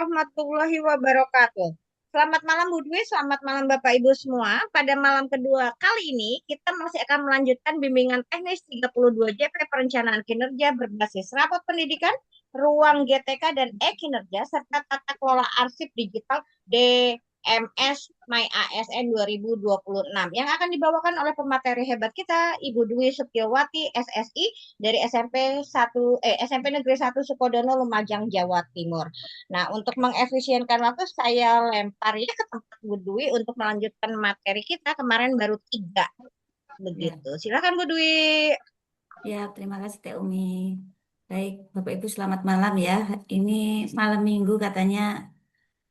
warahmatullahi wabarakatuh. Selamat malam Bu Dwi, selamat malam Bapak Ibu semua. Pada malam kedua kali ini kita masih akan melanjutkan bimbingan teknis 32 JP Perencanaan Kinerja berbasis rapot pendidikan, ruang GTK dan e-kinerja serta tata kelola arsip digital DMS My ASN 2026 yang akan dibawakan oleh pemateri hebat kita Ibu Dwi Setiawati SSI dari SMP Negeri 1 Sukodono Lumajang Jawa Timur. Nah, untuk mengefisienkan waktu saya lempar ya ke tempat Bu Dwi untuk melanjutkan materi kita kemarin baru tiga Ya, begitu. Silakan Bu Dwi. ya, terima kasih Teh Umi. Baik, Bapak Ibu selamat malam ya. Ini malam Minggu katanya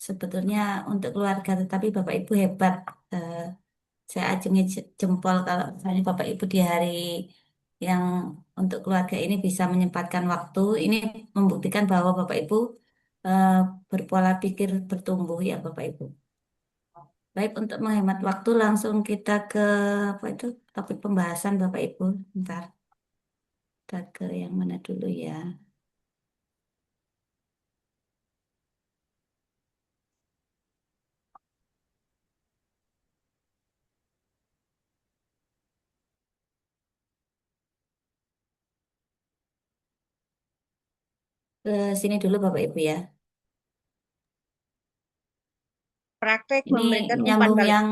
sebetulnya untuk keluarga, tetapi Bapak Ibu hebat. Eh, saya acungi jempol kalau misalnya Bapak Ibu di hari yang untuk keluarga ini bisa menyempatkan waktu. Ini membuktikan bahwa Bapak Ibu eh, berpola pikir bertumbuh ya Bapak Ibu. Baik, untuk menghemat waktu langsung kita ke apa itu topik pembahasan Bapak Ibu. Bentar. Kita ke yang mana dulu ya? Ke sini dulu Bapak Ibu ya. Praktek Ini memberikan umpan menyambung balik. yang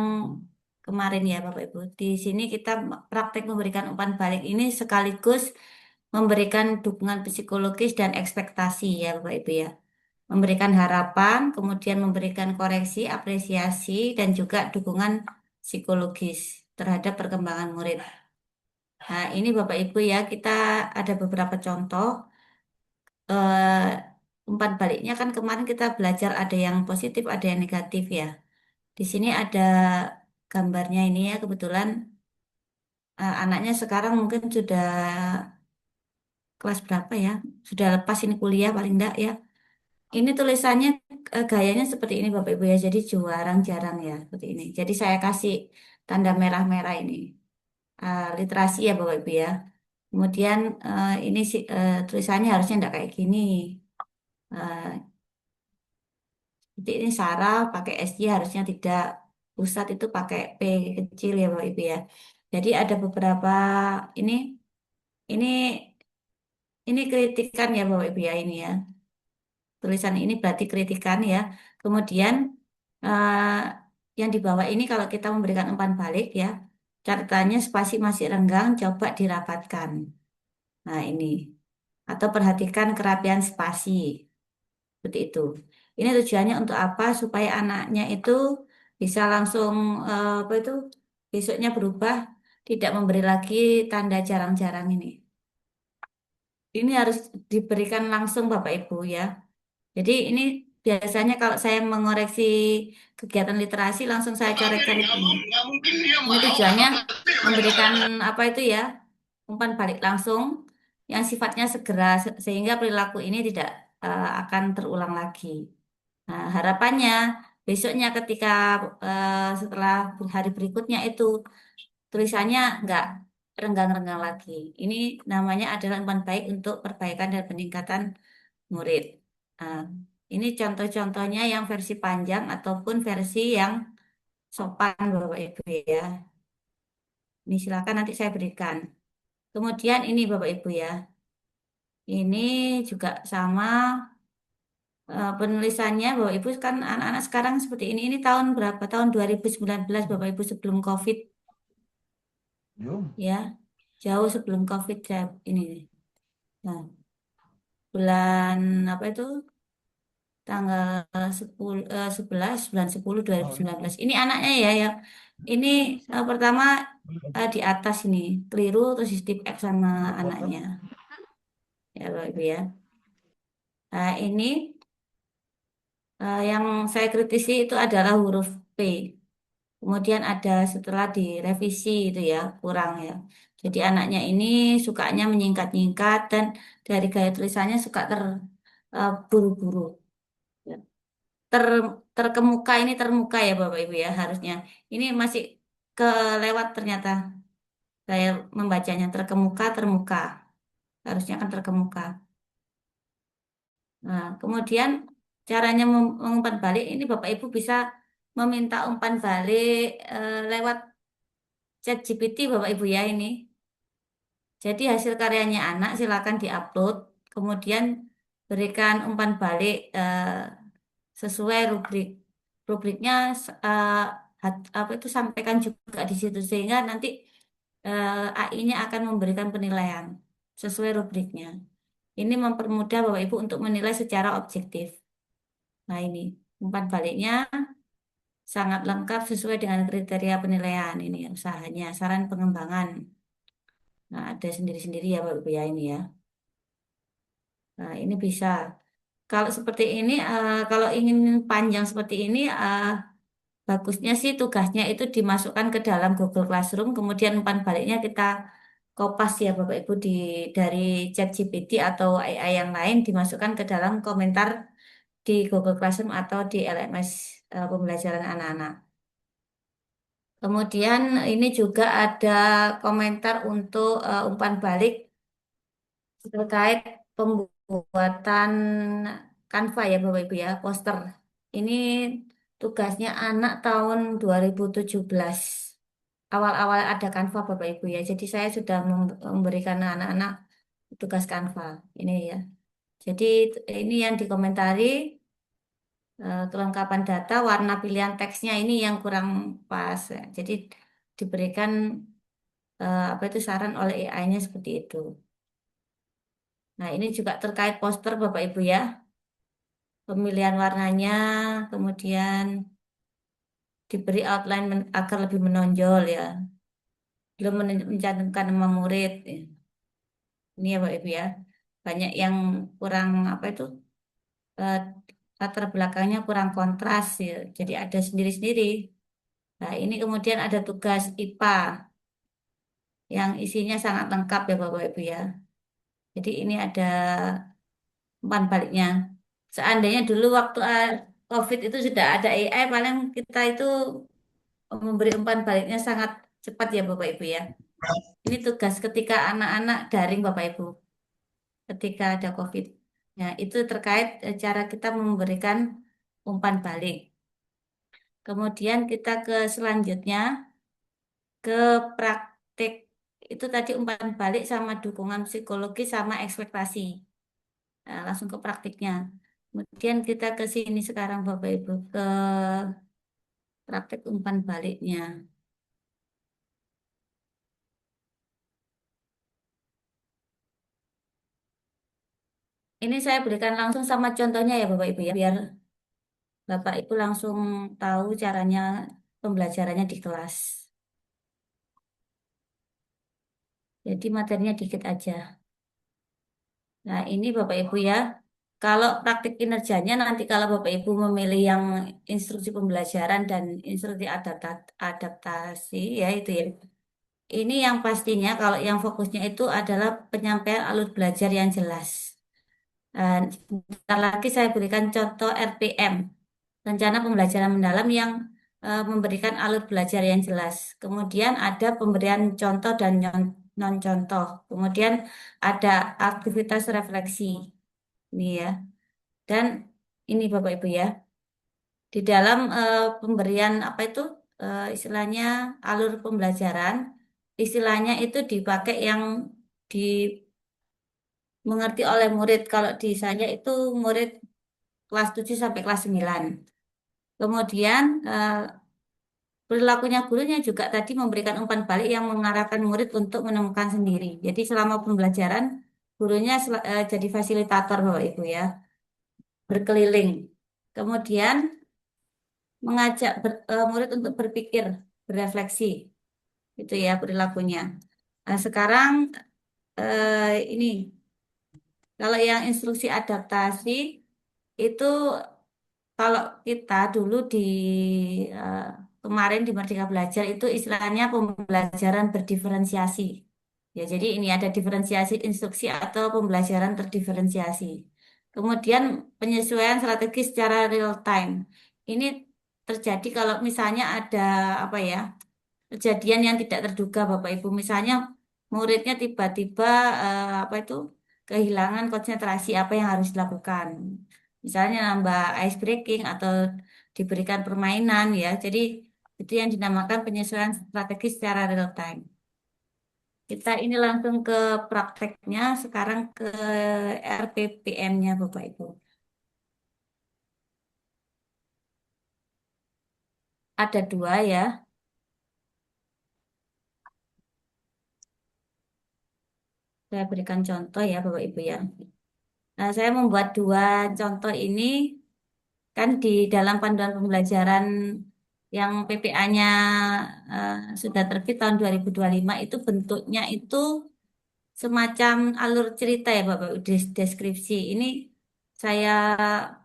kemarin ya Bapak Ibu. Di sini kita praktek memberikan umpan balik ini sekaligus memberikan dukungan psikologis dan ekspektasi ya Bapak Ibu ya. Memberikan harapan, kemudian memberikan koreksi, apresiasi, dan juga dukungan psikologis terhadap perkembangan murid. Nah, ini Bapak Ibu ya, kita ada beberapa contoh. Umpan baliknya kan kemarin kita belajar ada yang positif, ada yang negatif ya. Di sini ada gambarnya ini ya, kebetulan anaknya sekarang mungkin sudah kelas berapa ya? Sudah lepas ini kuliah paling enggak ya. Ini tulisannya gayanya seperti ini Bapak Ibu ya. Jadi jarang-jarang ya seperti ini. Jadi saya kasih tanda merah-merah ini. Literasi ya Bapak Ibu ya. Kemudian ini sih tulisannya harusnya enggak kayak gini. Eh, Jadi ini Sarah pakai SY harusnya tidak, pusat itu pakai P kecil ya Bapak Ibu ya. Jadi ada beberapa ini ini ini kritikan ya Bapak Ibu ya ini ya. Tulisan ini berarti kritikan ya. Kemudian eh, yang di bawah ini kalau kita memberikan umpan balik ya, catatannya spasi masih renggang, coba dirapatkan. Nah ini atau perhatikan kerapian spasi. Seperti itu. Ini tujuannya untuk apa? Supaya anaknya itu bisa langsung apa itu besoknya berubah, tidak memberi lagi tanda jarang-jarang ini. Ini harus diberikan langsung Bapak Ibu ya. Jadi ini biasanya kalau saya mengoreksi kegiatan literasi langsung saya coretkan ini. Ini tujuannya memberikan apa itu ya? Umpan balik langsung yang sifatnya segera sehingga perilaku ini tidak akan terulang lagi. Nah, harapannya besoknya ketika setelah hari berikutnya itu tulisannya nggak renggang-renggang lagi. Ini namanya adalah umpan baik untuk perbaikan dan peningkatan murid. Nah, ini contoh-contohnya yang versi panjang ataupun versi yang sopan Bapak Ibu ya. Ini silakan nanti saya berikan. Kemudian ini Bapak Ibu ya. Ini juga sama penulisannya Bapak Ibu kan anak-anak sekarang seperti ini. Ini tahun berapa? Tahun 2019 Bapak Ibu sebelum COVID ya. Jauh sebelum COVID ya ini. Nah, bulan apa itu? Tanggal 10 11 bulan 10 2019. Ini anaknya ya yang ini pertama di atas ini keliru terus di tip X sama anaknya. Ya Bapak Ibu ya. Nah, ini yang saya kritisi itu adalah huruf P. Kemudian ada setelah direvisi itu ya, kurang ya. Jadi anaknya ini sukanya menyingkat-nyingkat dan dari gaya tulisannya suka terburu-buru. Ya. Ter, terkemuka ini termuka ya Bapak Ibu ya harusnya. Ini masih kelewat ternyata. Saya membacanya terkemuka, termuka. Harusnya kan terkemuka. Nah, kemudian caranya mengumpan balik ini Bapak Ibu bisa meminta umpan balik lewat chat GPT Bapak Ibu ya ini. Jadi hasil karyanya anak silakan diupload, kemudian berikan umpan balik sesuai rubrik. Rubriknya apa itu sampaikan juga di situ sehingga nanti AI-nya akan memberikan penilaian sesuai rubriknya. Ini mempermudah Bapak Ibu untuk menilai secara objektif. Nah ini umpan baliknya sangat lengkap sesuai dengan kriteria penilaian ini ya, usahanya, saran pengembangan. Nah ada sendiri-sendiri ya Bapak Ibu ya ini ya. Nah ini bisa. Kalau seperti ini, kalau ingin panjang seperti ini, bagusnya sih tugasnya itu dimasukkan ke dalam Google Classroom, kemudian umpan baliknya kita kopas ya Bapak Ibu dari ChatGPT atau AI yang lain dimasukkan ke dalam komentar di Google Classroom atau di LMS pembelajaran anak-anak. Kemudian ini juga ada komentar untuk umpan balik terkait pembuatan Canva ya Bapak Ibu ya, poster. Ini tugasnya anak tahun 2017. Awal-awal ada Canva Bapak Ibu ya. Jadi saya sudah memberikan anak-anak tugas Canva. Ini ya. Jadi ini yang dikomentari kelengkapan data, warna pilihan teksnya ini yang kurang pas. Ya. Jadi diberikan apa itu saran oleh AI-nya seperti itu. Nah, ini juga terkait poster Bapak Ibu ya. Pemilihan warnanya, kemudian diberi outline agar lebih menonjol ya. Belum mencantumkan nama murid. Ya. Ini ya Bapak Ibu ya. Banyak yang kurang apa itu eh, latar belakangnya kurang kontras ya. Jadi ada sendiri-sendiri. Nah, ini kemudian ada tugas IPA yang isinya sangat lengkap ya Bapak Ibu ya. Jadi ini ada umpan baliknya. Seandainya dulu waktu COVID itu sudah ada AI, paling kita itu memberi umpan baliknya sangat cepat ya Bapak Ibu ya. Ini tugas ketika anak-anak daring Bapak Ibu, ketika ada COVID. Ya, itu terkait cara kita memberikan umpan balik. Kemudian kita ke selanjutnya, ke praktik. Itu tadi umpan balik sama dukungan psikologi sama ekspektasi. Nah, langsung ke praktiknya. Kemudian kita ke sini sekarang Bapak Ibu, ke praktik umpan baliknya. Ini saya berikan langsung sama contohnya ya Bapak Ibu ya, biar Bapak Ibu langsung tahu caranya pembelajarannya di kelas. Jadi materinya dikit aja. Nah ini Bapak Ibu ya, kalau praktik kinerjanya nanti kalau Bapak Ibu memilih yang instruksi pembelajaran dan instruksi adaptasi ya itu ya. Ini yang pastinya kalau yang fokusnya itu adalah penyampaian alur belajar yang jelas. Dan sebentar lagi saya berikan contoh RPM, rencana pembelajaran mendalam yang memberikan alur belajar yang jelas. Kemudian ada pemberian contoh dan non-contoh. Kemudian ada aktivitas refleksi. Ini ya. Dan ini Bapak Ibu ya, di dalam pemberian apa itu istilahnya alur pembelajaran, istilahnya itu dipakai yang dimengerti oleh murid. Kalau di saya itu murid kelas 7 sampai kelas 9. Kemudian perilakunya gurunya juga tadi memberikan umpan balik yang mengarahkan murid untuk menemukan sendiri. Jadi selama pembelajaran gurunya jadi fasilitator Bapak Ibu ya, berkeliling. Kemudian mengajak murid untuk berpikir, berefleksi. Itu ya perilakunya. Nah, sekarang ini kalau yang instruksi adaptasi itu kalau kita dulu di eh, kemarin di Merdeka Belajar itu istilahnya pembelajaran berdiferensiasi. Ya, jadi ini ada diferensiasi instruksi atau pembelajaran terdiferensiasi. Kemudian penyesuaian strategi secara real time. Ini terjadi kalau misalnya ada apa ya, kejadian yang tidak terduga Bapak Ibu. Misalnya muridnya tiba-tiba apa itu kehilangan konsentrasi apa yang harus dilakukan. Misalnya nambah ice breaking atau diberikan permainan ya. Jadi itu yang dinamakan penyesuaian strategi secara real time. Kita ini langsung ke prakteknya, sekarang ke RPPM-nya Bapak Ibu. Ada dua ya, saya berikan contoh ya Bapak Ibu ya. Nah, saya membuat dua contoh ini kan di dalam panduan pembelajaran yang PPA-nya sudah terbit tahun 2025 itu bentuknya itu semacam alur cerita ya Bapak Ibu, deskripsi. Ini saya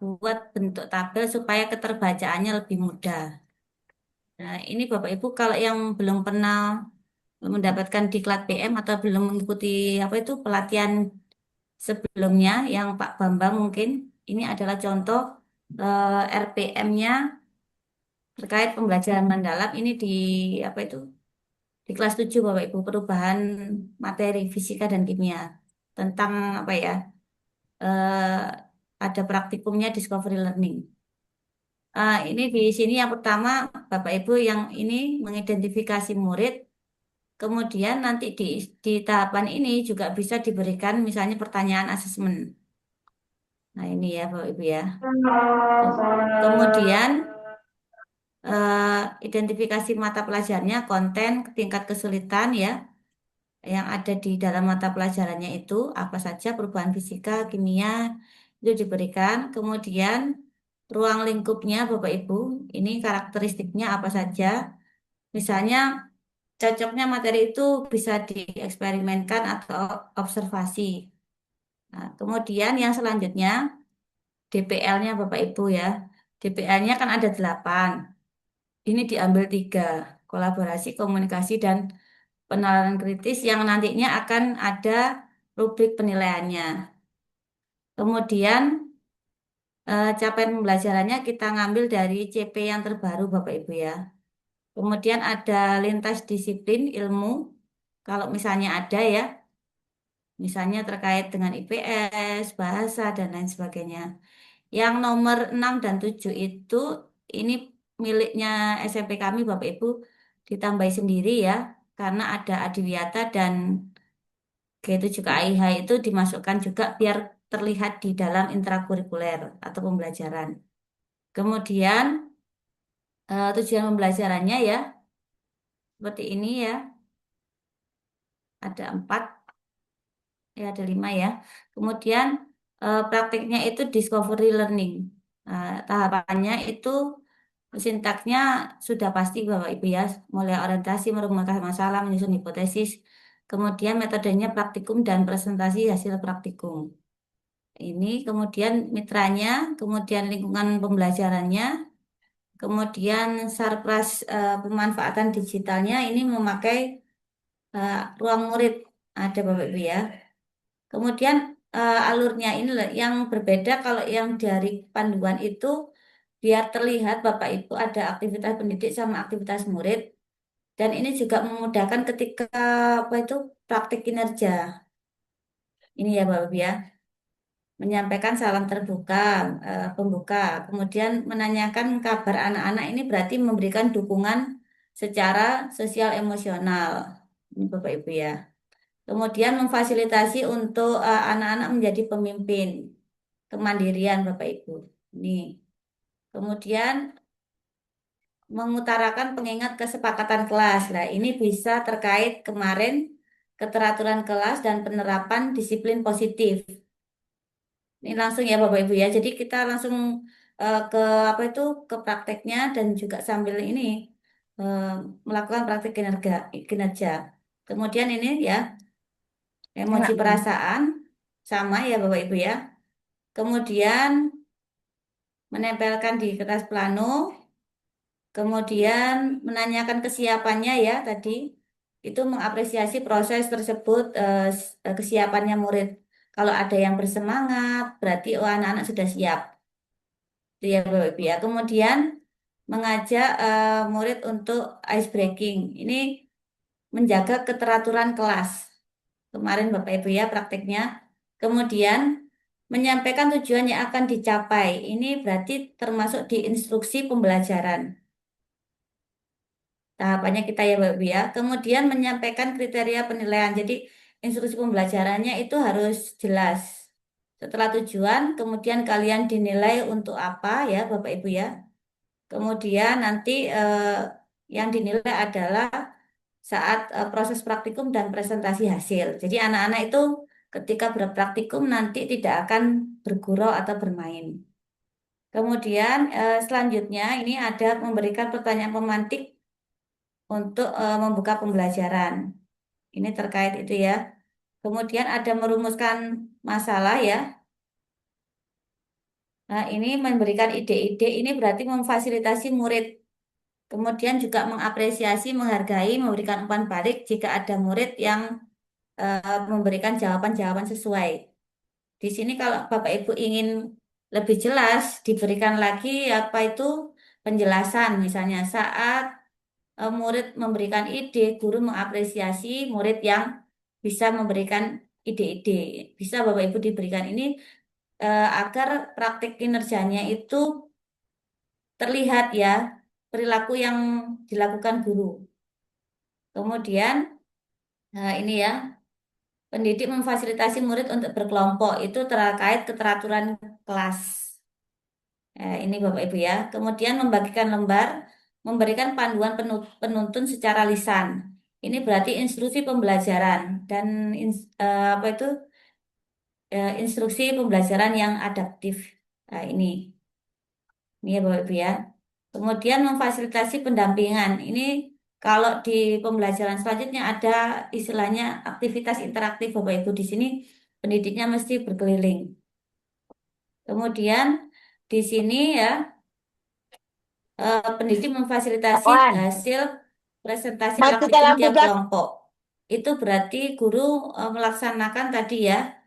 buat bentuk tabel supaya keterbacaannya lebih mudah. Nah, ini Bapak Ibu kalau yang belum pernah mendapatkan diklat PM atau belum mengikuti apa itu pelatihan sebelumnya yang Pak Bambang mungkin ini adalah contoh RPM-nya terkait pembelajaran mendalam ini di apa itu di kelas 7 Bapak Ibu perubahan materi fisika dan kimia tentang apa ya ada praktikumnya discovery learning. Ini di sini yang pertama Bapak Ibu yang ini mengidentifikasi murid. Kemudian nanti di tahapan ini juga bisa diberikan misalnya pertanyaan asesmen. Nah ini ya Bapak Ibu ya. Kemudian eh, identifikasi mata pelajarannya, konten, tingkat kesulitan ya yang ada di dalam mata pelajarannya itu apa saja perubahan fisika, kimia itu diberikan. Kemudian ruang lingkupnya Bapak Ibu ini karakteristiknya apa saja. Misalnya cocoknya materi itu bisa dieksperimenkan atau observasi. Nah, kemudian yang selanjutnya DPL-nya Bapak Ibu ya. DPL-nya kan ada 8. Ini diambil 3. Kolaborasi, komunikasi, dan penalaran kritis yang nantinya akan ada rubrik penilaiannya. Kemudian capaian pembelajarannya kita ngambil dari CP yang terbaru Bapak Ibu ya. Kemudian ada lintas disiplin ilmu. Kalau misalnya ada ya, misalnya terkait dengan IPS, bahasa, dan lain sebagainya. Yang nomor 6 dan 7 itu ini miliknya SMP kami Bapak Ibu ditambahi sendiri ya karena ada Adiwiyata dan G7KIH itu dimasukkan juga biar terlihat di dalam intrakurikuler atau pembelajaran. Kemudian tujuan pembelajarannya ya seperti ini ya ada 4 ya ada 5 ya. Kemudian praktiknya itu discovery learning. Tahapannya itu sintaksnya sudah pasti Bapak Ibu ya, mulai orientasi, merumuskan masalah, menyusun hipotesis, kemudian metodenya praktikum dan presentasi hasil praktikum. Ini kemudian mitranya, kemudian lingkungan pembelajarannya, kemudian sarpras pemanfaatan digitalnya ini memakai ruang murid ada Bapak Ibu ya. Kemudian alurnya ini yang berbeda kalau yang dari panduan itu biar terlihat Bapak Ibu ada aktivitas pendidik sama aktivitas murid dan ini juga memudahkan ketika apa itu praktik kinerja. Ini ya Bapak Ibu ya, menyampaikan salam terbuka, pembuka, kemudian menanyakan kabar anak-anak ini berarti memberikan dukungan secara sosial emosional. Ini Bapak Ibu ya. Kemudian memfasilitasi untuk anak-anak menjadi pemimpin, kemandirian Bapak Ibu. Ini. Kemudian mengutarakan pengingat kesepakatan kelas. Nah, ini bisa terkait kemarin keteraturan kelas dan penerapan disiplin positif. Ini langsung ya Bapak Ibu ya. Jadi kita langsung ke apa itu ke prakteknya dan juga sambil ini eh, melakukan praktik kinerja. Kemudian ini ya emoji Ya, perasaan sama ya Bapak Ibu ya. Kemudian menempelkan di kertas plano, kemudian menanyakan kesiapannya ya tadi, itu mengapresiasi proses tersebut kesiapannya murid. Kalau ada yang bersemangat, berarti oh, anak-anak sudah siap. Itu ya Bapak Ibu ya. Kemudian mengajak murid untuk ice breaking. Ini menjaga keteraturan kelas. Kemarin Bapak Ibu ya prakteknya. Kemudian menyampaikan tujuan yang akan dicapai. Ini berarti termasuk di instruksi pembelajaran. Tahapannya kita ya, Mbak Bi, ya. Kemudian menyampaikan kriteria penilaian. Jadi instruksi pembelajarannya itu harus jelas. Setelah tujuan, kemudian kalian dinilai untuk apa ya, Bapak Ibu ya. Kemudian nanti yang dinilai adalah saat proses praktikum dan presentasi hasil. Jadi anak-anak itu ketika berpraktikum nanti tidak akan bergurau atau bermain. Kemudian selanjutnya ini ada memberikan pertanyaan pemantik untuk membuka pembelajaran. Ini terkait itu ya. Kemudian ada merumuskan masalah ya. Nah, ini memberikan ide-ide, ini berarti memfasilitasi murid. Kemudian juga mengapresiasi, menghargai, memberikan umpan balik jika ada murid yang memberikan jawaban-jawaban sesuai. Di sini kalau Bapak Ibu ingin lebih jelas, diberikan lagi apa itu penjelasan. Misalnya saat murid memberikan ide, guru mengapresiasi murid yang bisa memberikan ide-ide. Bisa Bapak Ibu diberikan ini agar praktik kinerjanya itu terlihat ya, perilaku yang dilakukan guru. Kemudian ini ya, pendidik memfasilitasi murid untuk berkelompok itu terkait keteraturan kelas. Ini Bapak Ibu ya. Kemudian membagikan lembar, memberikan panduan penuntun secara lisan. Ini berarti instruksi pembelajaran dan apa itu instruksi pembelajaran yang adaptif. Nah, ini ya Bapak Ibu ya. Kemudian memfasilitasi pendampingan. Ini kalau di pembelajaran selanjutnya ada istilahnya aktivitas interaktif Bapak Ibu di sini pendidiknya mesti berkeliling. Kemudian di sini ya pendidik memfasilitasi Kawan, hasil presentasi matikan praktikum lampu tiap belakang. kelompok. Itu berarti guru melaksanakan tadi ya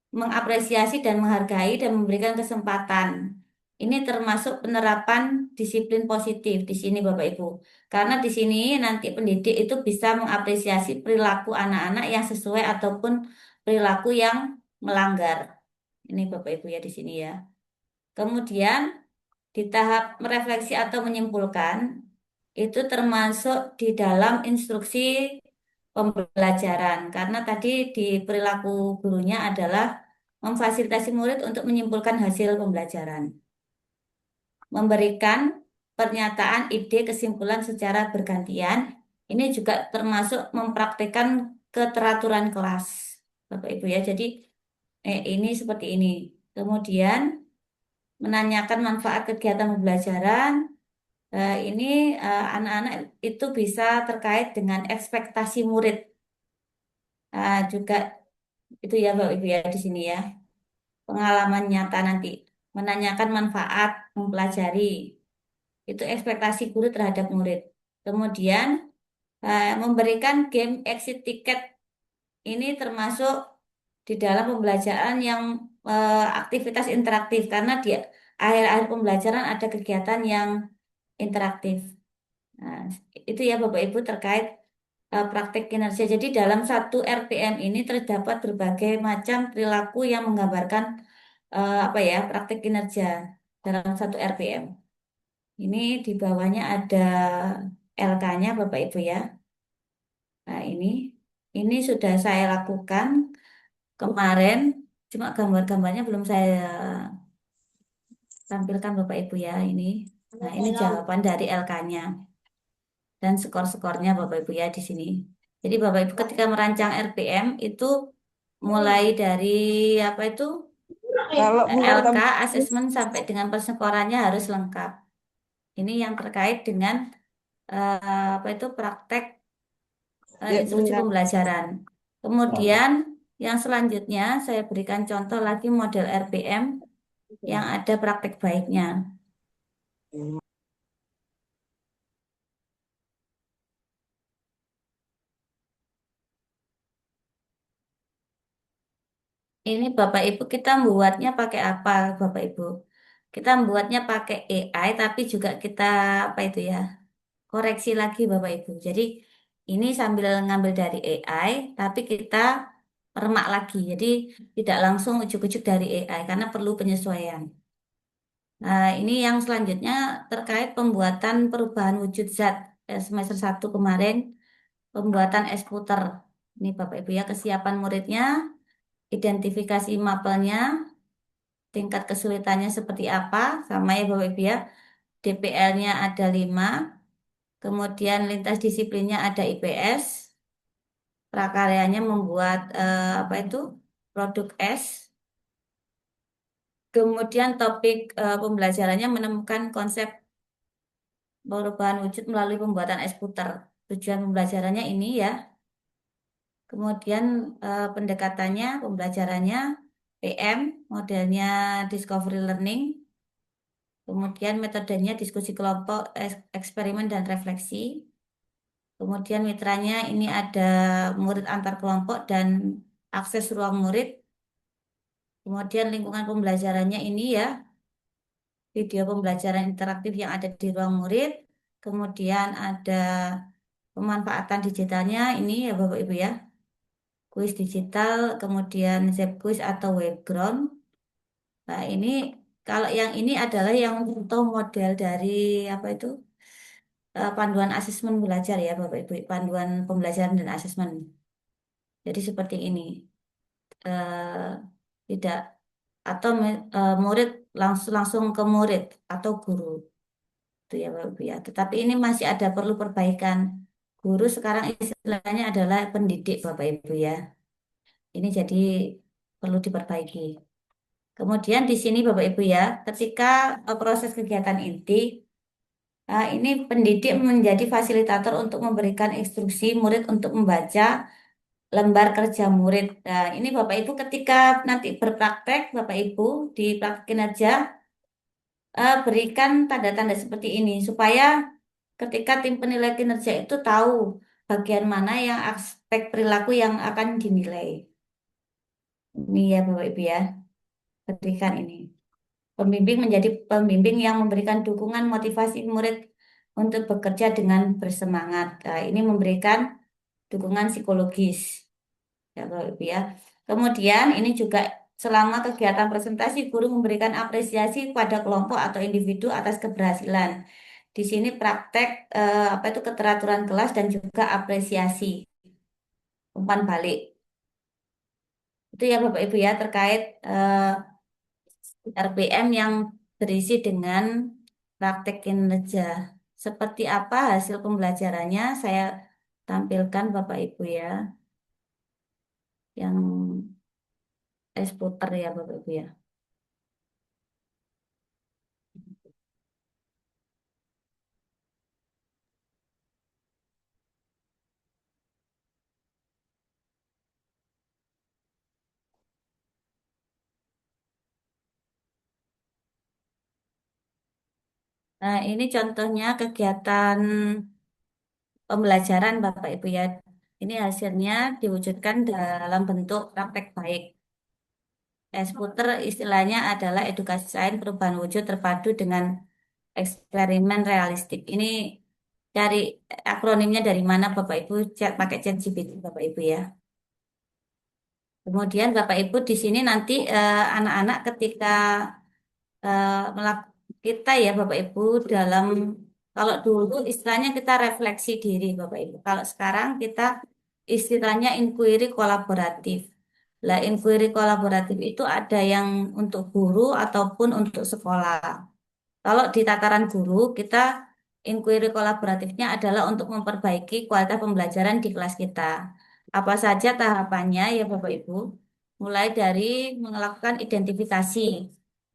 mengapresiasi dan menghargai dan memberikan kesempatan. Ini termasuk penerapan disiplin positif di sini Bapak Ibu. Karena di sini nanti pendidik itu bisa mengapresiasi perilaku anak-anak yang sesuai ataupun perilaku yang melanggar. Ini Bapak Ibu ya di sini ya. Kemudian di tahap merefleksi atau menyimpulkan itu termasuk di dalam instruksi pembelajaran karena tadi di perilaku gurunya adalah memfasilitasi murid untuk menyimpulkan hasil pembelajaran, memberikan pernyataan ide kesimpulan secara bergantian. Ini juga termasuk mempraktikkan keteraturan kelas, Bapak Ibu ya. Jadi ini seperti ini. Kemudian menanyakan manfaat kegiatan pembelajaran. Ini anak-anak itu bisa terkait dengan ekspektasi murid. Juga itu ya Bapak Ibu ya di sini ya. Pengalaman nyata nanti menanyakan manfaat mempelajari. Itu ekspektasi guru terhadap murid. Kemudian memberikan game exit ticket ini termasuk di dalam pembelajaran yang aktivitas interaktif karena di akhir-akhir pembelajaran ada kegiatan yang interaktif. Nah, itu ya Bapak Ibu terkait praktek kinerja. Jadi dalam satu RPM ini terdapat berbagai macam perilaku yang menggambarkan apa ya praktek kinerja dalam satu RPM. Ini di bawahnya ada LK-nya Bapak Ibu ya. Nah ini sudah saya lakukan kemarin, cuma gambar-gambarnya belum saya tampilkan Bapak Ibu ya ini. Nah ini jawaban dari LK-nya dan skor-skornya Bapak Ibu ya di sini. Jadi Bapak Ibu ketika merancang RPM itu mulai dari apa itu Kalau bukan LK kamu asesmen sampai dengan persekorannya harus lengkap. Ini yang terkait dengan apa itu praktek dia instruksi punya. pembelajaran. Kemudian yang selanjutnya saya berikan contoh lagi model RPM yang ada praktek baiknya. Ini Bapak Ibu kita membuatnya pakai apa Bapak Ibu? Kita membuatnya pakai AI tapi juga kita apa itu ya? Koreksi lagi Bapak Ibu. Jadi ini sambil ngambil dari AI tapi kita remak lagi. Jadi tidak langsung ujuk-ujuk dari AI karena perlu penyesuaian. Nah, ini yang selanjutnya terkait pembuatan perubahan wujud zat semester 1 kemarin, pembuatan eksputer. Ini Bapak Ibu ya, kesiapan muridnya, identifikasi mapelnya, tingkat kesulitannya seperti apa, sama ya Bapak Ibu ya. DPL-nya ada 5, kemudian lintas disiplinnya ada IPS, prakaryanya membuat apa itu produk es, kemudian topik pembelajarannya menemukan konsep perubahan wujud melalui pembuatan es puter. Tujuan pembelajarannya ini ya, kemudian pendekatannya, pembelajarannya PM, modelnya discovery learning, kemudian metodenya diskusi kelompok, eksperimen dan refleksi. Kemudian mitranya ini ada murid antar kelompok dan akses ruang murid. Kemudian lingkungan pembelajarannya ini ya, video pembelajaran interaktif yang ada di ruang murid. Kemudian ada pemanfaatan digitalnya ini ya Bapak Ibu ya, kuis digital, kemudian Zepquiz atau Webground. Nah ini kalau yang ini adalah yang contoh model dari apa itu panduan asesmen belajar ya Bapak Ibu, panduan pembelajaran dan asesmen. Jadi seperti ini. eh, Tidak atau murid langsung langsung ke murid atau guru itu ya Bapak Ibu ya. Tetapi ini masih ada perlu perbaikan. Guru sekarang istilahnya adalah pendidik Bapak Ibu ya. Ini jadi perlu diperbaiki. Kemudian di sini Bapak Ibu ya, ketika proses kegiatan inti, ini pendidik menjadi fasilitator untuk memberikan instruksi murid untuk membaca lembar kerja murid. Nah, ini Bapak Ibu ketika nanti berpraktek, Bapak Ibu di praktek kinerja, berikan tanda-tanda seperti ini supaya ketika tim penilai kinerja itu tahu bagian mana yang aspek perilaku yang akan dinilai. Ini ya Bapak Ibu ya, berikan ini. Pembimbing menjadi pembimbing yang memberikan dukungan motivasi murid untuk bekerja dengan bersemangat. Nah, ini memberikan dukungan psikologis. Ya, Bapak Ibu ya. Kemudian ini juga selama kegiatan presentasi, guru memberikan apresiasi pada kelompok atau individu atas keberhasilan. Di sini praktek apa itu keteraturan kelas dan juga apresiasi umpan balik. Itu ya Bapak Ibu ya terkait RPM yang berisi dengan praktek kinerja. Seperti apa hasil pembelajarannya saya tampilkan Bapak Ibu ya, yang eksputer ya Bapak Ibu ya. Nah, ini contohnya kegiatan pembelajaran Bapak Ibu ya. Ini hasilnya diwujudkan dalam bentuk praktek baik. Eksputer istilahnya adalah edukasi sains perubahan wujud terpadu dengan eksperimen realistik. Ini dari akronimnya dari mana Bapak Ibu? Pakai ChatGPT Bapak Ibu ya. Kemudian Bapak Ibu di sini nanti anak-anak ketika eh, melak- kita ya Bapak Ibu dalam kalau dulu istilahnya kita refleksi diri Bapak Ibu. Kalau sekarang kita istilahnya inquiry kolaboratif. Lah inquiry kolaboratif itu ada yang untuk guru ataupun untuk sekolah. Kalau di tataran guru kita inquiry kolaboratifnya adalah untuk memperbaiki kualitas pembelajaran di kelas kita. Apa saja tahapannya ya Bapak Ibu? Mulai dari melakukan identifikasi.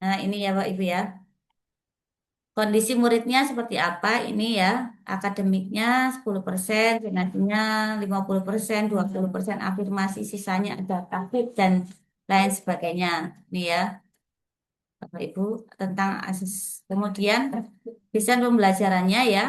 Nah, ini ya Pak Ibu ya. Kondisi muridnya seperti apa? Ini ya, akademiknya 10%, minatnya 50%, 20% afirmasi, sisanya ada taktik dan lain sebagainya. Ini ya, Bapak Ibu, tentang ases. Kemudian desain pembelajarannya ya,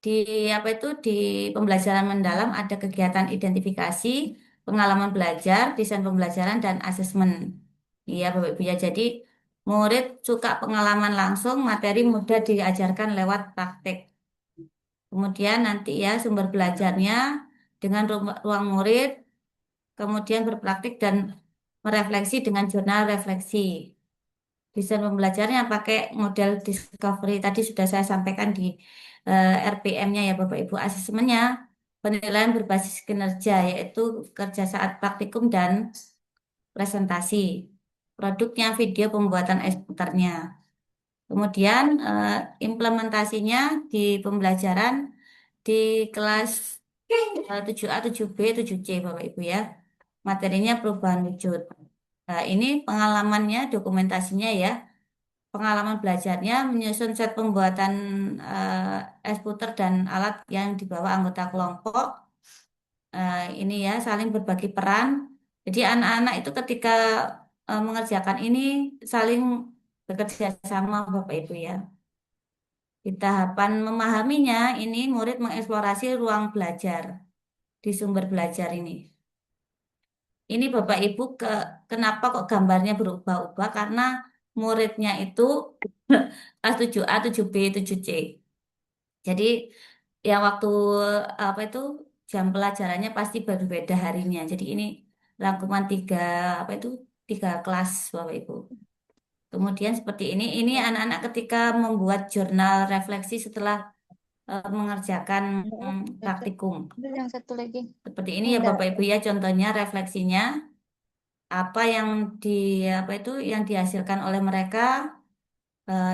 di apa itu di pembelajaran mendalam ada kegiatan identifikasi, pengalaman belajar, desain pembelajaran dan asesmen. Iya, Bapak Ibu ya. Jadi murid suka pengalaman langsung, materi mudah diajarkan lewat praktek. Kemudian nanti ya sumber belajarnya dengan ruang murid, kemudian berpraktik dan merefleksi dengan jurnal refleksi. Desain pembelajarannya pakai model discovery. Tadi sudah saya sampaikan di RPM-nya ya Bapak Ibu. Asesmennya penilaian berbasis kinerja yaitu kerja saat praktikum dan presentasi. Produknya video pembuatan eksputernya. Kemudian implementasinya di pembelajaran di kelas 7A, 7B, 7C Bapak Ibu ya. Materinya perubahan wujud. Nah, ini pengalamannya, dokumentasinya ya. Pengalaman belajarnya menyusun set pembuatan eksputer dan alat yang dibawa anggota kelompok. Ini ya, saling berbagi peran. Jadi anak-anak itu ketika mengerjakan ini saling bekerja sama Bapak Ibu ya. Di tahapan memahaminya, ini murid mengeksplorasi ruang belajar di sumber belajar ini. Ini Bapak Ibu kenapa kok gambarnya berubah-ubah? Karena muridnya itu kelas 7A, 7B, 7C. Jadi yang waktu apa itu jam pelajarannya pasti berbeda harinya. Jadi ini rangkuman tiga apa itu 3 kelas Bapak Ibu. Kemudian seperti ini anak-anak ketika membuat jurnal refleksi setelah mengerjakan praktikum. Yang satu lagi. Seperti ini ya Bapak Ibu ya contohnya refleksinya apa yang di apa itu yang dihasilkan oleh mereka.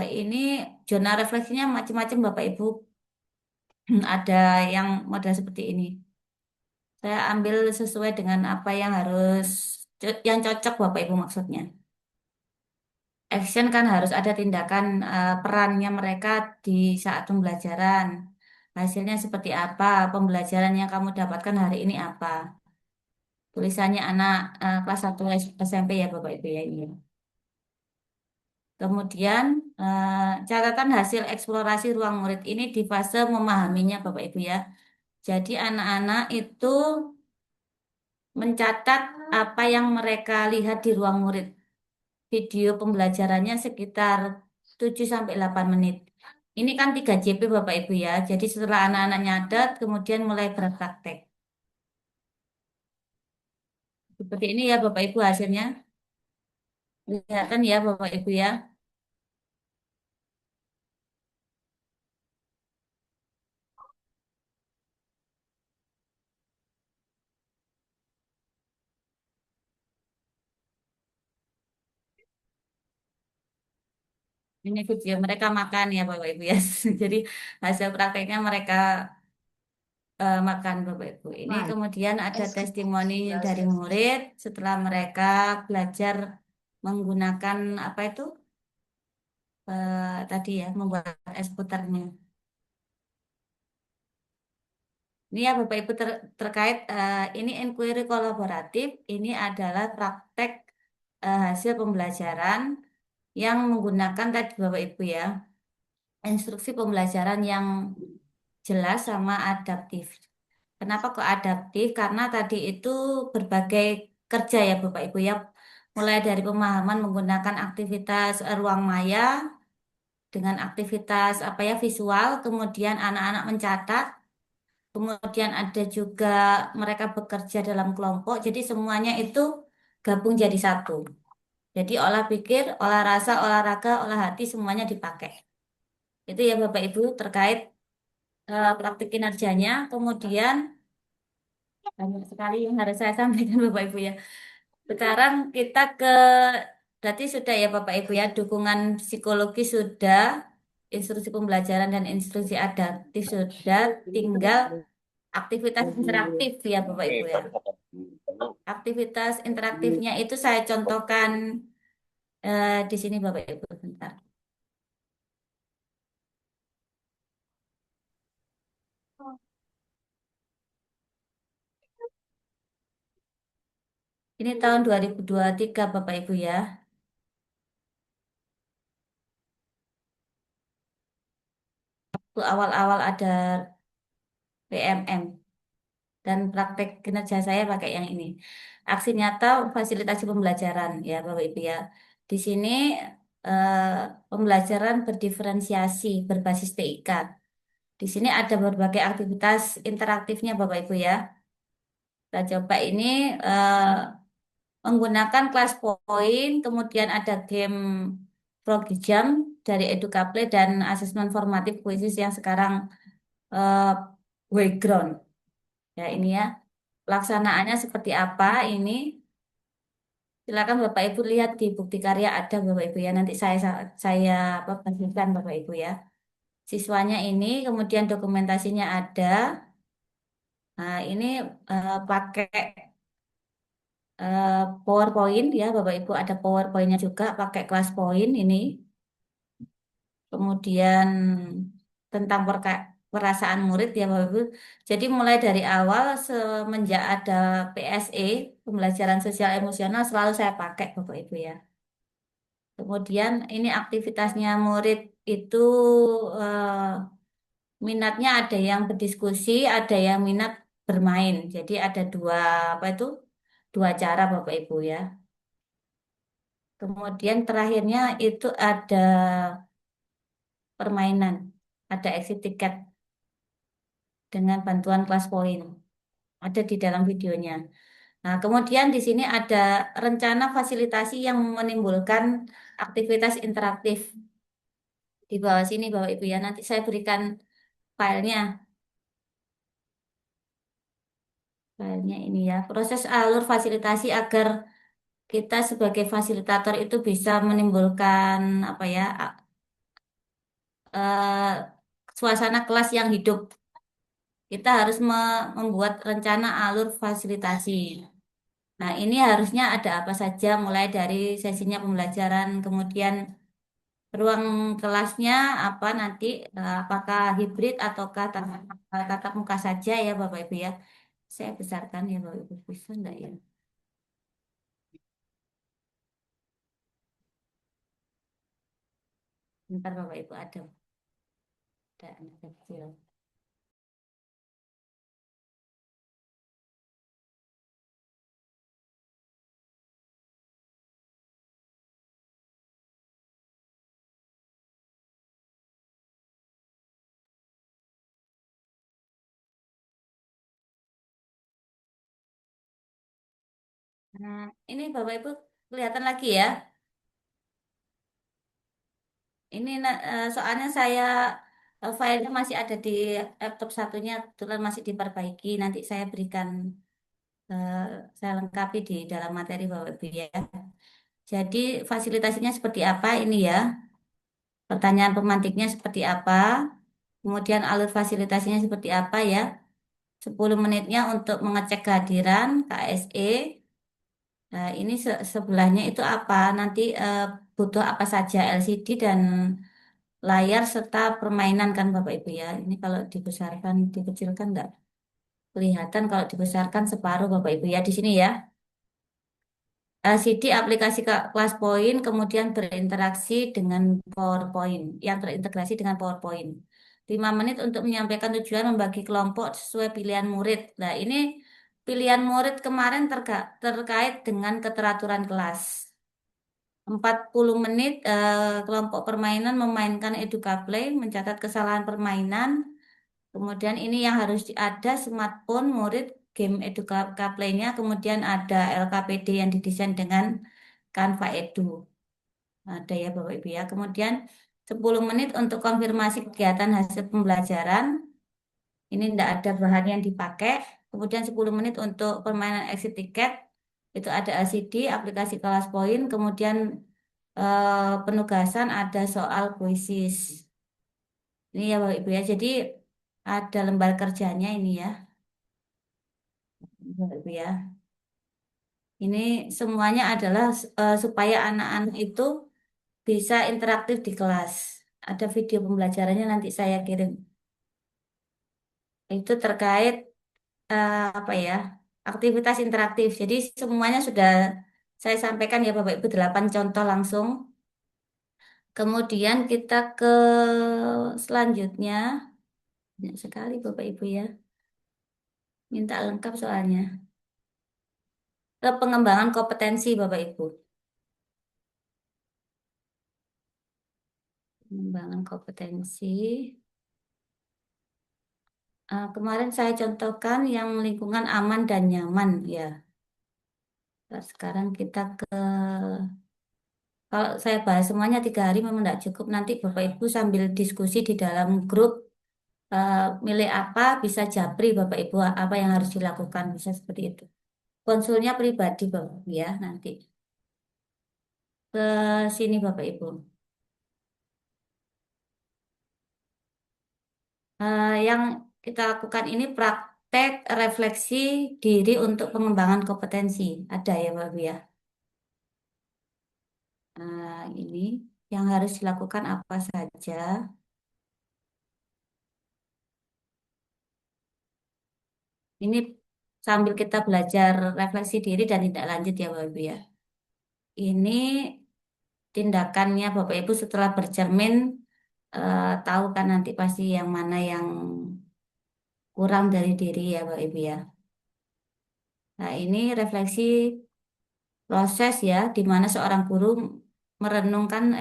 Ini jurnal refleksinya macam-macam Bapak Ibu. Ada yang model seperti ini. Saya ambil sesuai dengan apa yang harus yang cocok Bapak Ibu maksudnya. Action kan harus ada tindakan perannya mereka di saat pembelajaran. Hasilnya seperti apa? Pembelajaran yang kamu dapatkan hari ini apa? Tulisannya anak kelas 1 SMP ya Bapak Ibu ya ini. Kemudian catatan hasil eksplorasi ruang murid ini di fase memahaminya Bapak Ibu ya. Jadi anak-anak itu mencatat apa yang mereka lihat di ruang murid. Video pembelajarannya sekitar 7 sampai 8 menit. Ini kan 3 JP Bapak Ibu ya. Jadi setelah anak-anak nyadat kemudian mulai berpraktek. Seperti ini ya Bapak Ibu hasilnya. Kelihatan ya Bapak Ibu ya. Ini video mereka makan ya Bapak Ibu ya. Jadi hasil prakteknya mereka makan Bapak Ibu. Ini kemudian ada testimoni dari murid setelah mereka belajar menggunakan apa itu tadi ya membuat eksputernya. Ini ya Bapak Ibu terkait ini inquiry kolaboratif. Ini adalah praktek hasil pembelajaran yang menggunakan tadi Bapak Ibu ya instruksi pembelajaran yang jelas sama adaptif. Kenapa kok adaptif? Karena tadi itu berbagai kerja ya Bapak Ibu ya. Mulai dari pemahaman menggunakan aktivitas ruang maya dengan aktivitas apa ya visual, kemudian anak-anak mencatat, kemudian ada juga mereka bekerja dalam kelompok. Jadi semuanya itu gabung jadi satu. Jadi olah pikir, olah rasa, olahraga, olah hati semuanya dipakai. Itu ya Bapak Ibu terkait praktik kinerjanya. Kemudian banyak sekali yang harus saya sampaikan Bapak Ibu ya. Sekarang kita ke berarti sudah ya Bapak Ibu ya, dukungan psikologi sudah, instruksi pembelajaran dan instruksi adaptif sudah, tinggal aktivitas interaktif ya Bapak Ibu ya. Aktivitas interaktifnya itu saya contohkan di sini Bapak Ibu bentar. Ini tahun 2023 Bapak Ibu ya. Waktu awal-awal ada PMM. Dan praktek kinerja saya pakai yang ini. Aksi nyata fasilitasi pembelajaran ya Bapak Ibu ya. Di sini eh, pembelajaran berdiferensiasi berbasis TIK. Di sini ada berbagai aktivitas interaktifnya Bapak Ibu ya. Kita coba ini eh, menggunakan class point, kemudian ada game Froggy Jump dari Educable dan asesmen formatif kuisis yang sekarang eh, Wayground. Ya ini ya, pelaksanaannya seperti apa ini? Silakan Bapak Ibu lihat di bukti karya ada Bapak Ibu ya. Nanti saya apa bagikan Bapak Ibu ya. Siswanya ini, kemudian dokumentasinya ada. Nah, ini pakai PowerPoint ya Bapak Ibu, ada PowerPoint-nya juga pakai kelas point ini. Kemudian tentang perasaan murid ya Bapak Ibu. Jadi mulai dari awal semenjak ada PSE, pembelajaran sosial emosional selalu saya pakai Bapak Ibu ya. Kemudian ini aktivitasnya murid itu eh, minatnya ada yang berdiskusi, ada yang minat bermain. Jadi ada dua apa itu? Dua cara Bapak Ibu ya. Kemudian terakhirnya itu ada permainan, ada exit tiket dengan bantuan kelas poin. Ada di dalam videonya. Nah, kemudian di sini ada rencana fasilitasi yang menimbulkan aktivitas interaktif. Di bawah sini Bapak Ibu ya, nanti saya berikan filenya. Filenya ini ya, proses alur fasilitasi agar kita sebagai fasilitator itu bisa menimbulkan apa ya, eh, suasana kelas yang hidup. Kita harus membuat rencana alur fasilitasi. Nah, ini harusnya ada apa saja mulai dari sesinya pembelajaran, kemudian ruang kelasnya apa nanti, apakah hibrid ataukah tatap muka saja ya Bapak Ibu ya. Saya besarkan ya Bapak Ibu, bisa enggak ya? Bentar Bapak Ibu ada anak kecil. Nah, ini Bapak Ibu kelihatan lagi ya. Ini soalnya saya filenya masih ada di laptop satunya, kebetulan masih diperbaiki. Nanti saya berikan, eh, saya lengkapi di dalam materi Bapak Ibu ya. Jadi fasilitasinya seperti apa ini ya? Pertanyaan pemantiknya seperti apa? Kemudian alur fasilitasinya seperti apa ya? 10 menitnya untuk mengecek kehadiran KSE. Nah, ini sebelahnya itu apa? Nanti butuh apa saja LCD dan layar serta permainan kan Bapak Ibu ya. Ini kalau dibesarkan, dikecilkan nggak kelihatan. Kalau dibesarkan separuh Bapak Ibu ya di sini ya. LCD aplikasi kelas poin kemudian berinteraksi dengan PowerPoint yang terintegrasi dengan PowerPoint. 5 menit untuk menyampaikan tujuan membagi kelompok sesuai pilihan murid. Nah, ini pilihan murid kemarin terkait dengan keteraturan kelas. 40 menit kelompok permainan memainkan Educaplay, mencatat kesalahan permainan. Kemudian ini yang harus ada smartphone murid game Educaplay-nya, kemudian ada LKPD yang didesain dengan Canva Edu. Ada ya Bapak Ibu ya. Kemudian 10 menit untuk konfirmasi kegiatan hasil pembelajaran. Ini tidak ada bahan yang dipakai. Kemudian 10 menit untuk permainan exit ticket. Itu ada LCD, aplikasi kelas poin, kemudian penugasan ada soal kuisis. Ini ya Bapak Ibu ya. Jadi ada lembar kerjanya ini ya. Bapak Ibu ya. Ini semuanya adalah supaya anak-anak itu bisa interaktif di kelas. Ada video pembelajarannya nanti saya kirim. Itu terkait apa ya? Aktivitas interaktif. Jadi semuanya sudah saya sampaikan ya Bapak Ibu 8 contoh langsung. Kemudian kita ke selanjutnya. Banyak sekali Bapak Ibu ya. Minta lengkap soalnya. Ke pengembangan kompetensi Bapak Ibu. Pengembangan kompetensi. Kemarin saya contohkan yang lingkungan aman dan nyaman ya. Nah, sekarang kita ke kalau saya bahas semuanya 3 hari memang tidak cukup. Nanti Bapak Ibu sambil diskusi di dalam grup eh, milih apa bisa japri Bapak Ibu apa yang harus dilakukan bisa seperti itu. Konsulnya pribadi Bapak Ibu ya nanti ke sini Bapak Ibu. Yang kita lakukan ini praktek refleksi diri untuk pengembangan kompetensi. Ada ya Bapak Ibu ya. Ini yang harus dilakukan apa saja. Ini sambil kita belajar refleksi diri dan tindak lanjut ya Bapak Ibu ya. Ini tindakannya Bapak Ibu setelah bercermin tahu kan nanti pasti yang mana yang kurang dari diri ya Bapak Ibu ya. Nah ini refleksi proses ya di mana seorang guru merenungkan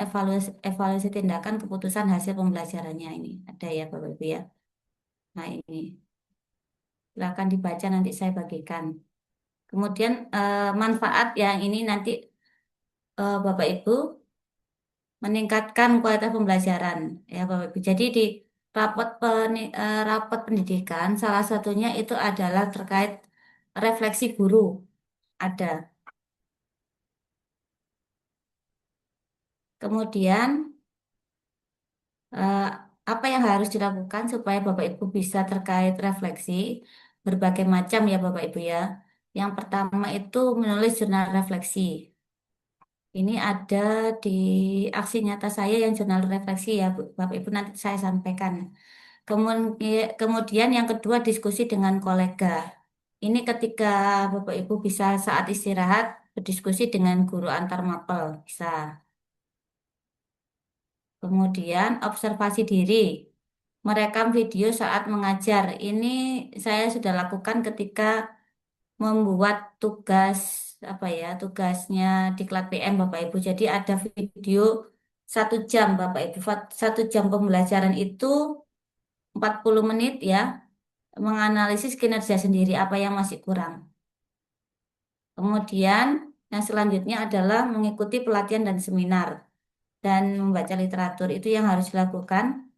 evaluasi tindakan keputusan hasil pembelajarannya ini. Ada ya Bapak Ibu ya. Nah ini silakan dibaca nanti saya bagikan. Kemudian manfaat yang ini nanti Bapak Ibu meningkatkan kualitas pembelajaran ya Bapak Ibu. Jadi di rapot pendidikan salah satunya itu adalah terkait refleksi guru ada. Kemudian eh, apa yang harus dilakukan supaya Bapak Ibu bisa terkait refleksi berbagai macam ya Bapak Ibu ya. Yang pertama itu menulis jurnal refleksi. Ini ada di aksi nyata saya yang jurnal refleksi ya Bapak Ibu nanti saya sampaikan. Kemudian yang kedua diskusi dengan kolega. Ini ketika Bapak Ibu bisa saat istirahat berdiskusi dengan guru antar mapel bisa. Kemudian observasi diri, merekam video saat mengajar. Ini saya sudah lakukan ketika membuat tugas apa ya tugasnya diklat PM Bapak Ibu. Jadi ada video 1 jam Bapak Ibu. 1 jam pembelajaran itu 40 menit ya menganalisis kinerja sendiri apa yang masih kurang. Kemudian yang selanjutnya adalah mengikuti pelatihan dan seminar dan membaca literatur itu yang harus dilakukan.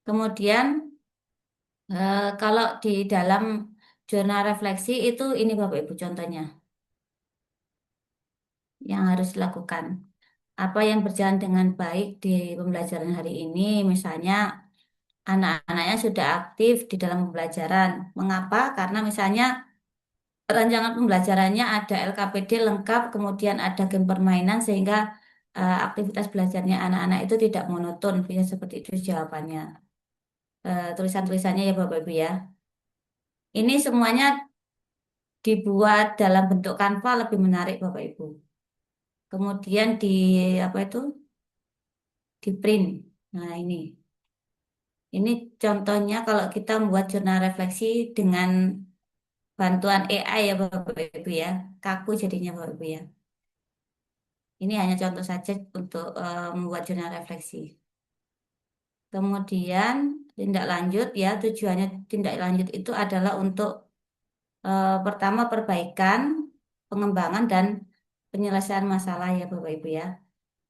Kemudian kalau di dalam jurnal refleksi itu ini Bapak Ibu contohnya yang harus dilakukan. Apa yang berjalan dengan baik di pembelajaran hari ini, misalnya anak-anaknya sudah aktif di dalam pembelajaran. Mengapa? Karena misalnya rancangan pembelajarannya ada LKPD lengkap, kemudian ada game permainan sehingga aktivitas belajarnya anak-anak itu tidak monoton. Bisa seperti itu jawabannya. Tulisan-tulisannya ya Bapak Ibu ya. Ini semuanya dibuat dalam bentuk Canva lebih menarik Bapak Ibu. Kemudian di apa itu? Di print. Nah, ini contohnya kalau kita membuat jurnal refleksi dengan bantuan AI ya Bapak Ibu ya. Kaku jadinya Bapak Ibu ya. Ini hanya contoh saja untuk membuat jurnal refleksi. Kemudian tindak lanjut ya, tujuannya tindak lanjut itu adalah untuk pertama perbaikan, pengembangan dan penyelesaian masalah ya Bapak Ibu ya.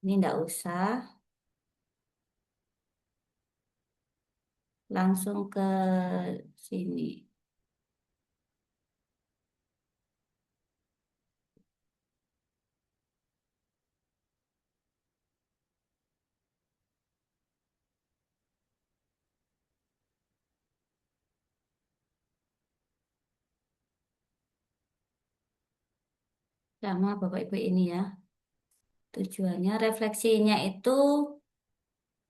Ini enggak usah langsung ke sini. Sama Bapak Ibu ini ya. Tujuannya refleksinya itu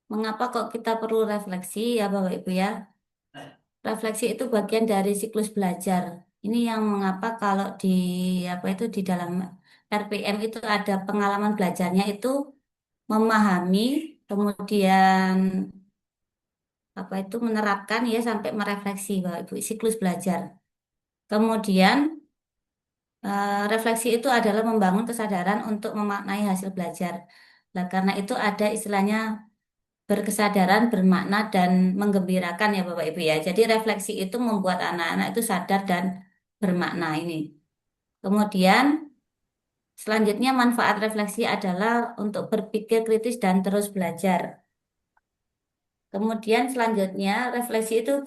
mengapa kok kita perlu refleksi ya Bapak Ibu ya. Refleksi itu bagian dari siklus belajar. Ini yang mengapa kalau di apa itu di dalam RPM itu ada pengalaman belajarnya itu memahami, kemudian apa itu menerapkan ya sampai merefleksi Bapak Ibu siklus belajar. Kemudian refleksi itu adalah membangun kesadaran untuk memaknai hasil belajar. Nah, karena itu ada istilahnya berkesadaran, bermakna, dan menggembirakan ya Bapak Ibu ya. Jadi refleksi itu membuat anak-anak itu sadar dan bermakna ini. Kemudian selanjutnya manfaat refleksi adalah untuk berpikir kritis dan terus belajar. Kemudian selanjutnya refleksi itu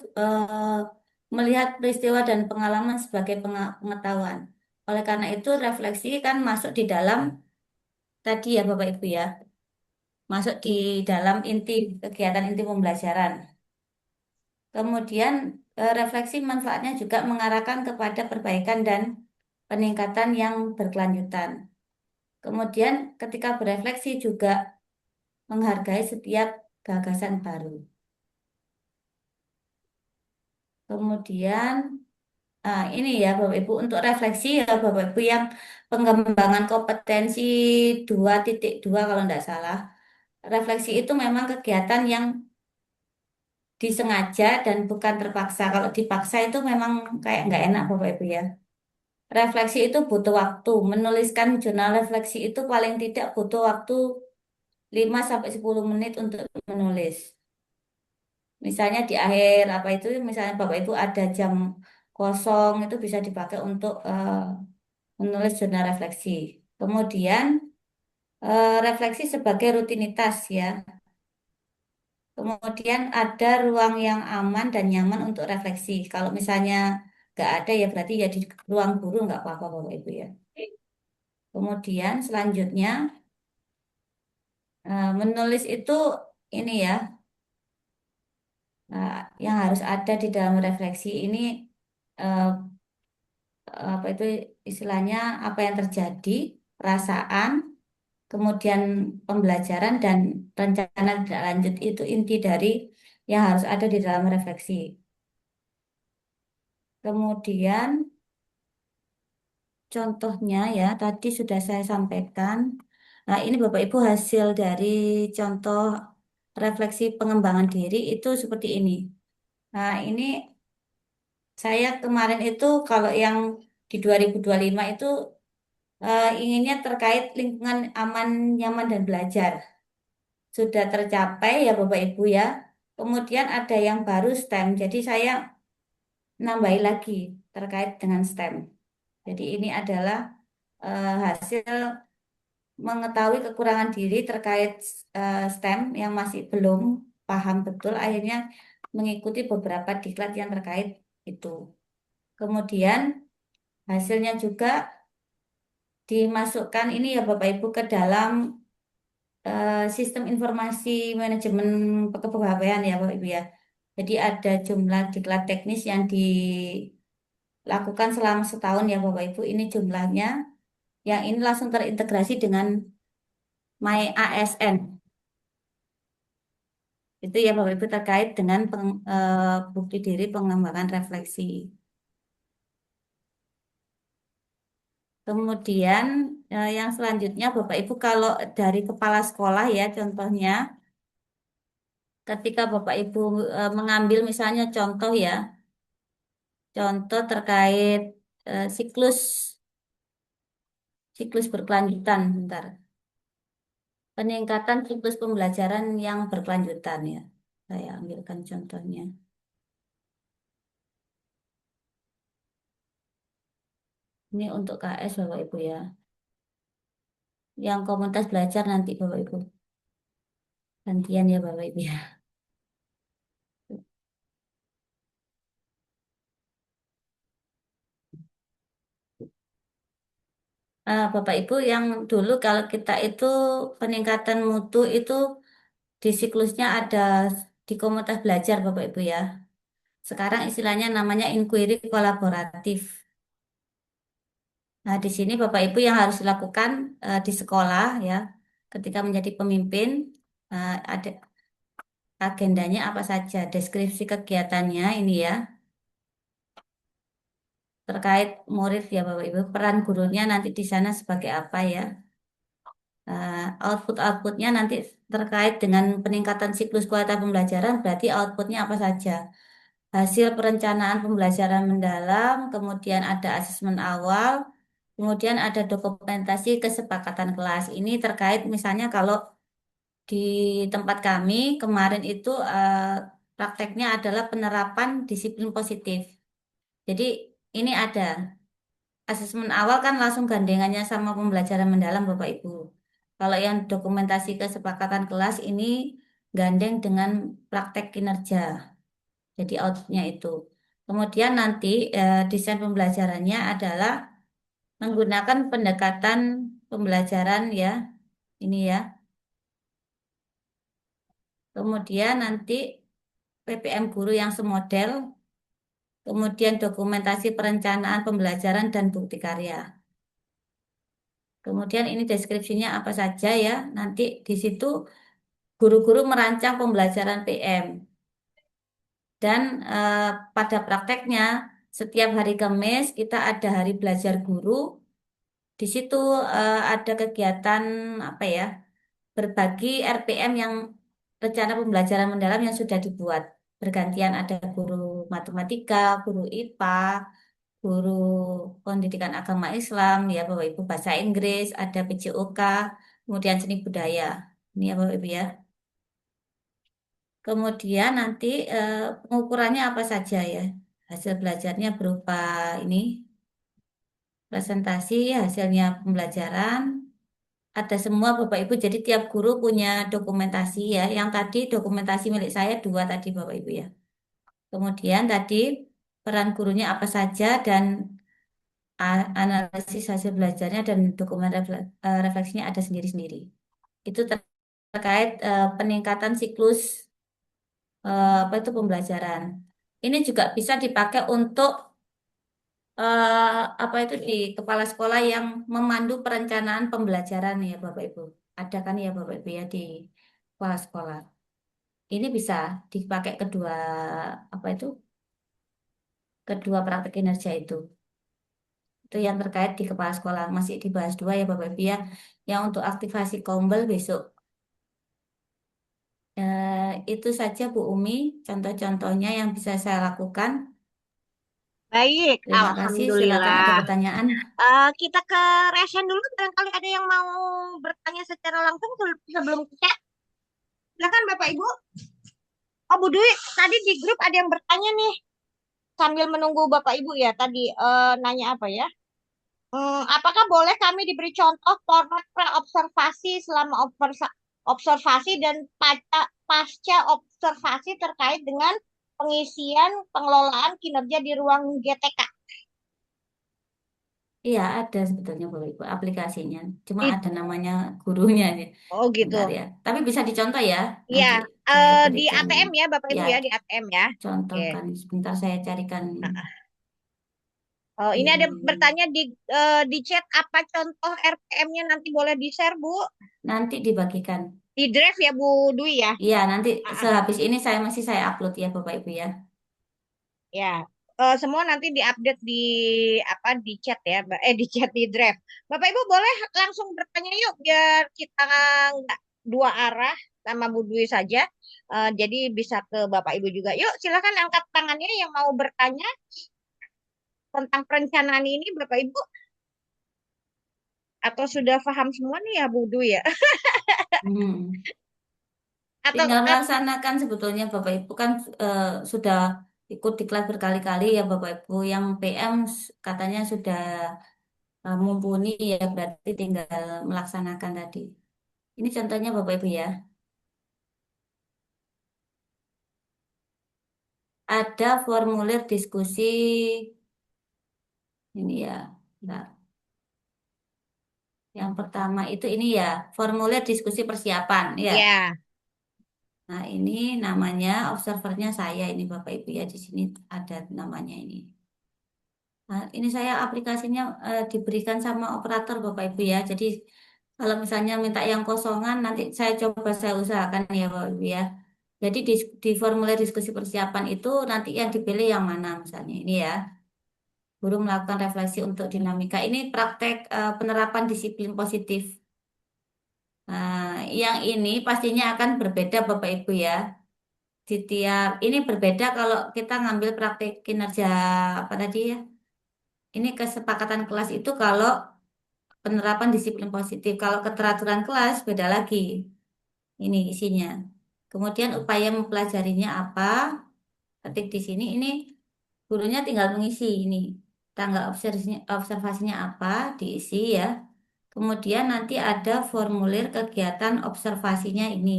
melihat peristiwa dan pengalaman sebagai pengetahuan. Oleh karena itu refleksi kan masuk di dalam tadi ya Bapak Ibu ya, masuk di dalam inti kegiatan inti pembelajaran. Kemudian refleksi manfaatnya juga mengarahkan kepada perbaikan dan peningkatan yang berkelanjutan. Kemudian ketika berefleksi juga menghargai setiap gagasan baru. Kemudian ini ya Bapak Ibu untuk refleksi ya Bapak Ibu yang pengembangan kompetensi 2.2 kalau tidak salah. Refleksi itu memang kegiatan yang disengaja dan bukan terpaksa. Kalau dipaksa itu memang kayak nggak enak Bapak Ibu ya. Refleksi itu butuh waktu. Menuliskan jurnal refleksi itu paling tidak butuh waktu 5 sampai 10 menit untuk menulis. Misalnya di akhir apa itu, misalnya Bapak Ibu ada jam kosong itu bisa dipakai untuk menulis jurnal refleksi. Kemudian refleksi sebagai rutinitas ya. Kemudian ada ruang yang aman dan nyaman untuk refleksi. Kalau misalnya nggak ada ya berarti ya di ruang guru nggak apa-apa Bapak Ibu ya. Kemudian selanjutnya menulis itu ini ya, nah, yang harus ada di dalam refleksi ini eh, apa itu istilahnya apa yang terjadi, perasaan, kemudian pembelajaran dan rencana tidak lanjut itu inti dari yang harus ada di dalam refleksi. Kemudian contohnya ya tadi sudah saya sampaikan. Nah, ini Bapak Ibu hasil dari contoh refleksi pengembangan diri itu seperti ini. Nah, ini saya kemarin itu kalau yang di 2025 itu inginnya terkait lingkungan aman, nyaman, dan belajar. Sudah tercapai ya Bapak Ibu ya. Kemudian ada yang baru STEM. Jadi saya nambahi lagi terkait dengan STEM. Jadi ini adalah hasil mengetahui kekurangan diri terkait STEM yang masih belum paham betul. Akhirnya mengikuti beberapa diklat yang terkait itu. Kemudian hasilnya juga dimasukkan ini ya Bapak Ibu ke dalam sistem informasi manajemen kepegawaian ya Bapak Ibu ya. Jadi ada jumlah diklat teknis yang dilakukan selama setahun ya Bapak Ibu. Ini jumlahnya yang ini langsung terintegrasi dengan My ASN. Itu ya Bapak Ibu terkait dengan bukti diri pengembangan refleksi. Kemudian yang selanjutnya Bapak Ibu kalau dari kepala sekolah ya contohnya ketika Bapak Ibu mengambil misalnya contoh ya, contoh terkait siklus siklus berkelanjutan, bentar. Peningkatan siklus pembelajaran yang berkelanjutan ya. Saya ambilkan contohnya. Ini untuk KS Bapak Ibu ya. Yang komunitas belajar nanti Bapak Ibu. Gantian ya Bapak Ibu ya. Bapak Ibu yang dulu kalau kita itu peningkatan mutu itu di siklusnya ada di komunitas belajar Bapak Ibu ya. Sekarang istilahnya namanya inquiry kolaboratif. Nah, di sini Bapak Ibu yang harus dilakukan di sekolah ya, ketika menjadi pemimpin ada agendanya apa saja, deskripsi kegiatannya ini ya, terkait murid ya Bapak Ibu, peran gurunya nanti di sana sebagai apa ya. Output-outputnya nanti terkait dengan peningkatan siklus kualitas pembelajaran berarti outputnya apa saja. Hasil perencanaan pembelajaran mendalam, kemudian ada asesmen awal, kemudian ada dokumentasi kesepakatan kelas. Ini terkait misalnya kalau di tempat kami kemarin itu prakteknya adalah penerapan disiplin positif. Jadi ini ada asesmen awal kan langsung gandengannya sama pembelajaran mendalam Bapak Ibu. Kalau yang dokumentasi kesepakatan kelas ini gandeng dengan praktek kinerja. Jadi outputnya itu. Kemudian nanti desain pembelajarannya adalah menggunakan pendekatan pembelajaran ya. Ini ya. Kemudian nanti PPM guru yang semodel, kemudian dokumentasi perencanaan pembelajaran dan bukti karya. Kemudian ini deskripsinya apa saja ya. Nanti di situ guru-guru merancang pembelajaran PM. Dan pada prakteknya setiap hari Kamis kita ada hari belajar guru. Di situ ada kegiatan apa ya? Berbagi RPM yang rencana pembelajaran mendalam yang sudah dibuat. Bergantian ada guru matematika, guru IPA, guru pendidikan agama Islam, ya Bapak Ibu bahasa Inggris, ada PJOK, kemudian seni budaya. Ini ya Bapak Ibu ya. Kemudian nanti pengukurannya apa saja ya? Hasil belajarnya berupa ini presentasi hasilnya pembelajaran. Ada semua Bapak Ibu, jadi tiap guru punya dokumentasi ya. Yang tadi dokumentasi milik saya dua tadi Bapak Ibu ya. Kemudian tadi peran gurunya apa saja dan analisis hasil belajarnya dan dokumen refleksinya ada sendiri-sendiri. Itu terkait peningkatan siklus apa itu pembelajaran. Ini juga bisa dipakai untuk apa itu di kepala sekolah yang memandu perencanaan pembelajaran ya Bapak Ibu. Ada kan ya Bapak Ibu ya di kepala sekolah. Ini bisa dipakai apa itu kedua praktek kinerja itu. Itu yang terkait di kepala sekolah masih dibahas dua ya Bapak Ibu ya. Yang untuk aktivasi Kombel besok. Itu saja Bu Umi, contoh-contohnya yang bisa saya lakukan. Baik, Terima kasih, silakan ada Alhamdulillah. pertanyaan. Kita ke Resen dulu, barangkali ada yang mau bertanya secara langsung sebelum kita. Silakan Bapak Ibu. Oh Bu Dwi, tadi di grup ada yang bertanya nih sambil menunggu Bapak Ibu ya tadi nanya apa ya? Apakah boleh kami diberi contoh format pra-observasi selama observasi dan pasca observasi terkait dengan pengisian pengelolaan kinerja di ruang GTK? Iya, ada sebetulnya Bapak Ibu aplikasinya. Cuma Di- ada namanya gurunya nih. oh gitu. Bentar ya. Tapi bisa dicontoh ya. Ya, Nanti saya di berikan ATM ya Bapak ya Ibu ya, di ATM ya. Oke. contohkan. Sebentar saya carikan Oh, ini ada di bertanya di chat apa contoh RPM-nya nanti boleh di-share Bu? nanti dibagikan. Di drive ya Bu Dwi ya. Iya, nanti Ah, ah. sehabis ini saya upload ya Bapak Ibu ya. Ya, semua nanti diupdate di apa di chat ya, di chat di drive. Bapak Ibu boleh langsung bertanya yuk biar kita nggak dua arah sama Bu Dwi saja. Jadi bisa ke Bapak Ibu juga. Yuk, silakan angkat tangannya yang mau bertanya tentang perencanaan ini Bapak Ibu atau sudah paham semua nih ya Bu Dwi ya? Hmm. Atau Tinggal melaksanakan sebetulnya Bapak Ibu kan sudah ikut diklat berkali-kali ya Bapak Ibu. Yang PM katanya sudah mumpuni ya berarti tinggal melaksanakan tadi. Ini contohnya Bapak Ibu ya. Ada formulir diskusi ini ya. Nah, yang pertama itu ini ya, formulir diskusi persiapan ya. ya, Nah, ini namanya observernya saya ini Bapak Ibu ya di sini ada namanya ini. Nah, ini saya aplikasinya diberikan sama operator Bapak Ibu ya. Jadi kalau misalnya minta yang kosongan nanti saya usahakan ya Bapak Ibu ya. Jadi di formulir diskusi persiapan itu nanti yang dipilih yang mana misalnya ini ya. Guru melakukan refleksi untuk dinamika. Ini praktek penerapan disiplin positif. Nah, yang ini pastinya akan berbeda Bapak Ibu ya. Di tiap ini berbeda kalau kita ngambil praktek kinerja apa tadi ya. Ini kesepakatan kelas itu kalau penerapan disiplin positif. Kalau keteraturan kelas beda lagi. Ini isinya. Kemudian upaya mempelajarinya apa? Ketik di sini. Ini gurunya tinggal mengisi ini. Tanggal observasinya apa? Diisi ya. Kemudian nanti ada formulir kegiatan observasinya ini.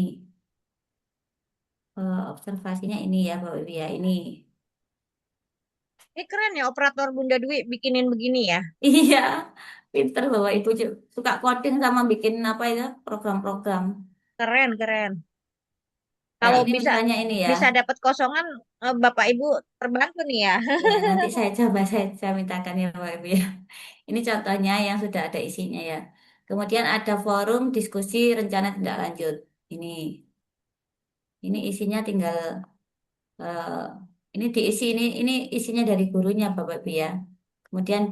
Observasinya ini ya, Bapak Ibu ya. Ini. Ini keren ya operator Bunda Dwi bikinin begini ya. Iya, pinter Bapak Ibu. Suka coding sama bikin apa itu program-program. Keren, keren. Nah, Kalau ini bisa misalnya ini ya. bisa dapat kosongan, Bapak Ibu terbantu nih ya. Ya, nanti saya coba saya mintakan ya Bapak Ibu ya. Ini contohnya yang sudah ada isinya ya. Kemudian ada forum diskusi rencana tindak lanjut. Ini isinya tinggal eh, ini diisi ini isinya dari gurunya Bapak Ibu ya. Kemudian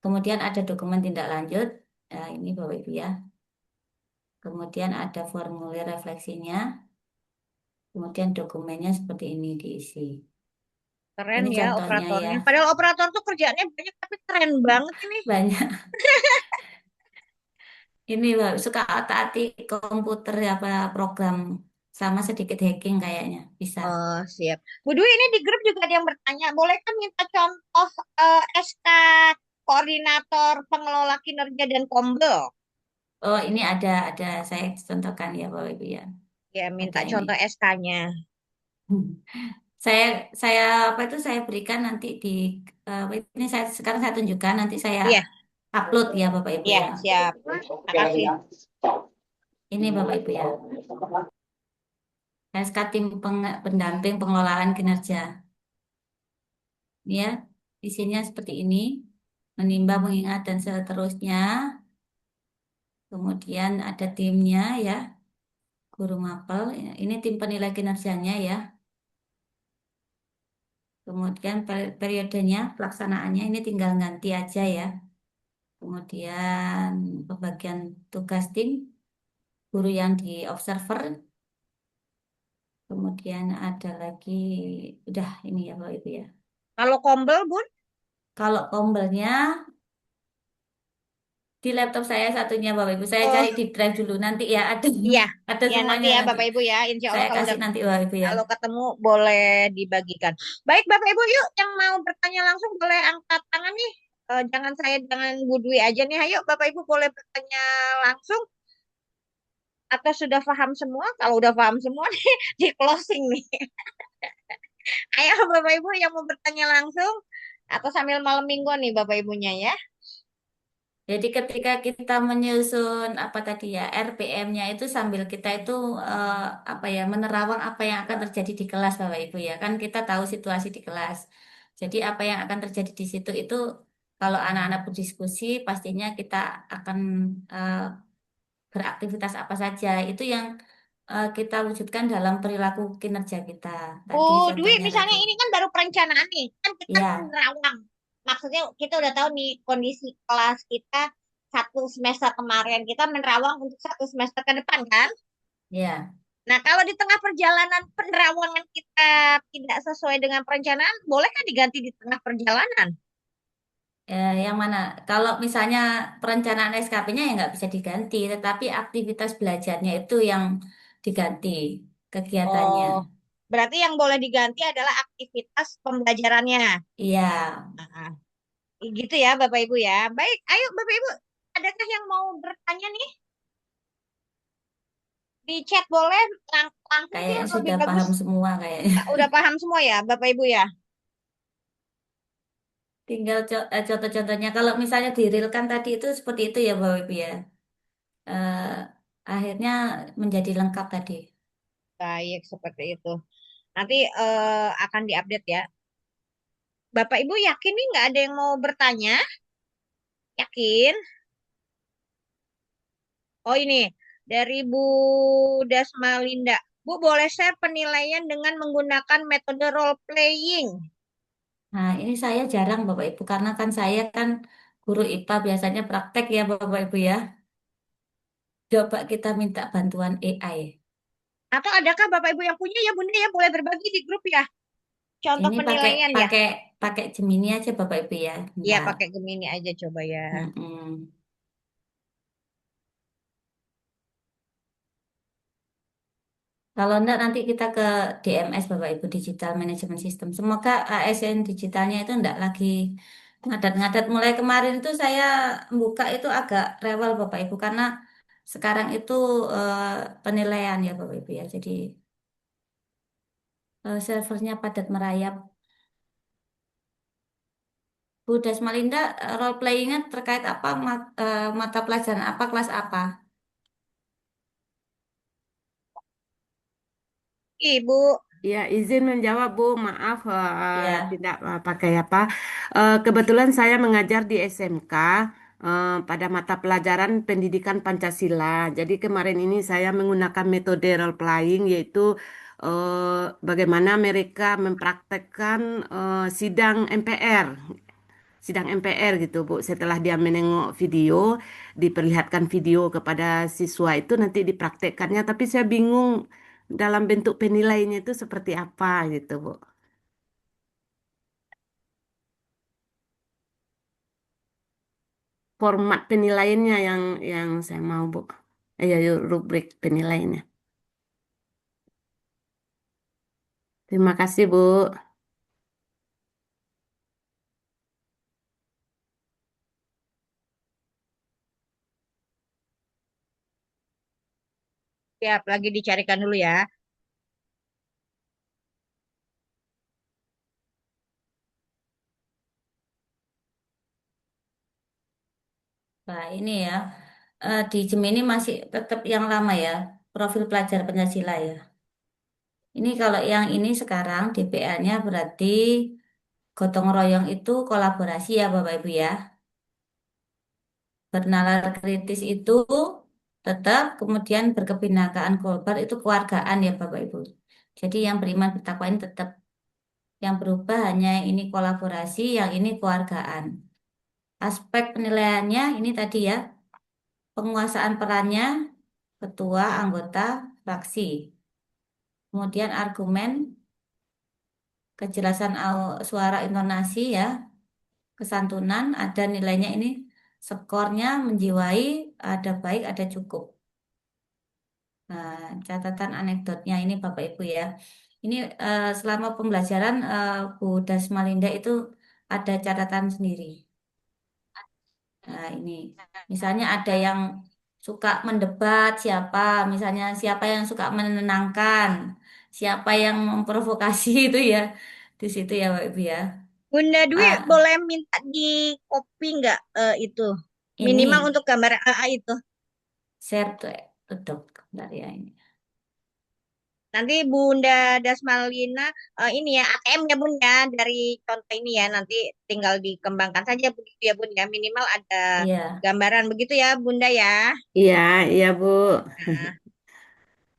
kemudian ada dokumen tindak lanjut. Ini Bapak Ibu ya. Kemudian ada formulir refleksinya. Kemudian dokumennya seperti ini diisi. Keren Ini ya contohnya ya. operatornya. Padahal operator tuh kerjaannya banyak tapi keren banget ini. Banyak. Ini Mbak, suka otak-atik komputer apa program sama sedikit hacking kayaknya bisa. Oh, siap. Bu Dwi, ini di grup juga ada yang bertanya, bolehkah minta contoh SK koordinator pengelola kinerja dan kombel? Oh, ini ada saya contohkan ya Bapak Ibu ya. Ya, Ada minta ini. contoh SK-nya. Saya saya apa itu saya berikan nanti di ini saya sekarang saya tunjukkan nanti saya Iya, upload ya Bapak Ibu iya, ya. siap. Makasih. Ini Bapak Ibu ya. SK tim pendamping pengelolaan kinerja. Ini ya, isinya seperti ini. Menimbang, mengingat dan seterusnya. Kemudian ada timnya ya, guru mapel. Ini tim penilai kinerjanya ya. Kemudian periodenya, pelaksanaannya ini tinggal ganti aja ya. Kemudian pembagian tugas tim, guru yang di observer. Kemudian ada lagi, udah ini ya Bapak Ibu ya. Kalau kombel, Bun? Kalau kombelnya di laptop saya satunya Bapak Ibu, saya Oh, cari di drive dulu nanti ya ada iya. ada Ya, nanti semuanya ya nanti. Bapak Ibu ya. Insya Allah Saya kalau kasih udah nanti Bapak Ibu ya. kalau ketemu boleh dibagikan. Baik, Bapak Ibu, yuk yang mau bertanya langsung boleh angkat tangan nih. Jangan saya, jangan Bu Dwi aja nih. Ayo, Bapak Ibu boleh bertanya langsung. Atau sudah paham semua? Kalau udah paham semua nih, di closing nih. Ayo Bapak Ibu yang mau bertanya langsung atau sambil malam minggu nih Bapak Ibunya ya. Jadi ketika kita menyusun apa tadi ya RPM-nya itu sambil kita itu eh, apa ya menerawang apa yang akan terjadi di kelas Bapak Ibu ya kan kita tahu situasi di kelas. Jadi apa yang akan terjadi di situ itu kalau anak-anak berdiskusi pastinya kita akan eh, beraktivitas apa saja itu yang kita wujudkan dalam perilaku kinerja kita. Tadi Oh, Dwi, contohnya tadi. misalnya ini kan baru perencanaan nih. Kan kita Ya, menerawang. Maksudnya kita udah tahu nih kondisi kelas kita satu semester kemarin. Kita menerawang untuk satu semester ke depan kan. ya. Nah, kalau di tengah perjalanan penerawangan kita tidak sesuai dengan perencanaan, bolehkah diganti di tengah perjalanan? Yang mana? Kalau misalnya perencanaan SKP-nya ya nggak bisa diganti, tetapi aktivitas belajarnya itu yang diganti kegiatannya. Oh, berarti yang boleh diganti adalah aktivitas pembelajarannya. Iya, Nah, gitu ya Bapak Ibu ya. Baik, ayo Bapak Ibu, adakah yang mau bertanya nih? Di chat boleh langsung sih kayak yang lebih sudah bagus. paham semua kayaknya. Udah paham semua ya Bapak Ibu ya? Tinggal contoh-contohnya. Kalau misalnya dirilkan tadi itu seperti itu ya Bapak Ibu ya. Eh, akhirnya menjadi lengkap tadi. Baik, seperti itu. Nanti akan diupdate ya. Bapak Ibu yakin nih nggak ada yang mau bertanya? Yakin? Oh ini, dari Bu Dasmalinda. Bu boleh share penilaian dengan menggunakan metode role playing. Nah, ini saya jarang Bapak Ibu karena kan saya kan guru IPA biasanya praktek ya Bapak Ibu ya. Coba kita minta bantuan AI. Atau adakah Bapak Ibu yang punya ya Bunda ya boleh berbagi di grup ya? Contoh Ini pakai penilaian ya. pakai pakai Gemini aja Bapak Ibu ya. Iya Bentar. pakai Gemini aja coba ya. Mm-mm. Kalau enggak nanti kita ke DMS Bapak Ibu Digital Management System. Semoga ASN digitalnya itu enggak lagi ngadat-ngadat. Mulai kemarin itu saya buka itu agak rewel Bapak Ibu karena sekarang itu eh, penilaian ya Bapak Ibu ya. Jadi servernya padat merayap. Bu Desmalinda, role playingnya terkait apa mata pelajaran apa kelas apa? Ibu, Ya, izin menjawab, Bu. Maaf, Ya, tidak pakai apa. Kebetulan saya mengajar di SMK pada mata pelajaran pendidikan Pancasila. Jadi kemarin ini saya menggunakan metode role playing, yaitu bagaimana mereka mempraktekkan sidang MPR. Sidang MPR gitu, Bu. Setelah dia menengok video, diperlihatkan video kepada siswa itu nanti dipraktekkannya. Tapi saya bingung dalam bentuk penilaiannya itu seperti apa gitu, Bu. Format penilaiannya yang saya mau, Bu. Ya, yuk, rubrik penilaiannya. Terima kasih, Bu. siap lagi dicarikan dulu ya. Nah ini ya di Gemini masih tetap yang lama ya, profil pelajar Pancasila ya. Ini kalau yang ini sekarang DPA-nya berarti gotong royong itu kolaborasi ya Bapak Ibu ya. Bernalar kritis itu tetap, kemudian berkebinekaan global itu keluargaan ya Bapak Ibu. Jadi yang beriman bertakwa ini tetap, yang berubah hanya ini kolaborasi, yang ini keluargaan. Aspek penilaiannya ini tadi ya, penguasaan perannya ketua, anggota, fraksi. Kemudian argumen, kejelasan suara intonasi ya, kesantunan, ada nilainya ini, skornya menjiwai, ada baik, ada cukup. Nah, catatan anekdotnya ini Bapak Ibu ya. Ini selama pembelajaran Bu Dasmalinda itu ada catatan sendiri. Nah, ini misalnya ada yang suka mendebat siapa, misalnya siapa yang suka menenangkan, siapa yang memprovokasi itu ya di situ ya Pak Ibu ya. Bunda Dwi Ah, boleh minta di copy nggak itu? Minimal ini untuk gambar AA itu. share to doc, bentar ya ini. Nanti Bunda Dasmalina ini ya ATM ya Bun ya dari contoh ini ya nanti tinggal dikembangkan saja begitu ya Bun ya minimal ada Iya, gambaran begitu ya Bunda ya. Iya, iya, Bu. Nah,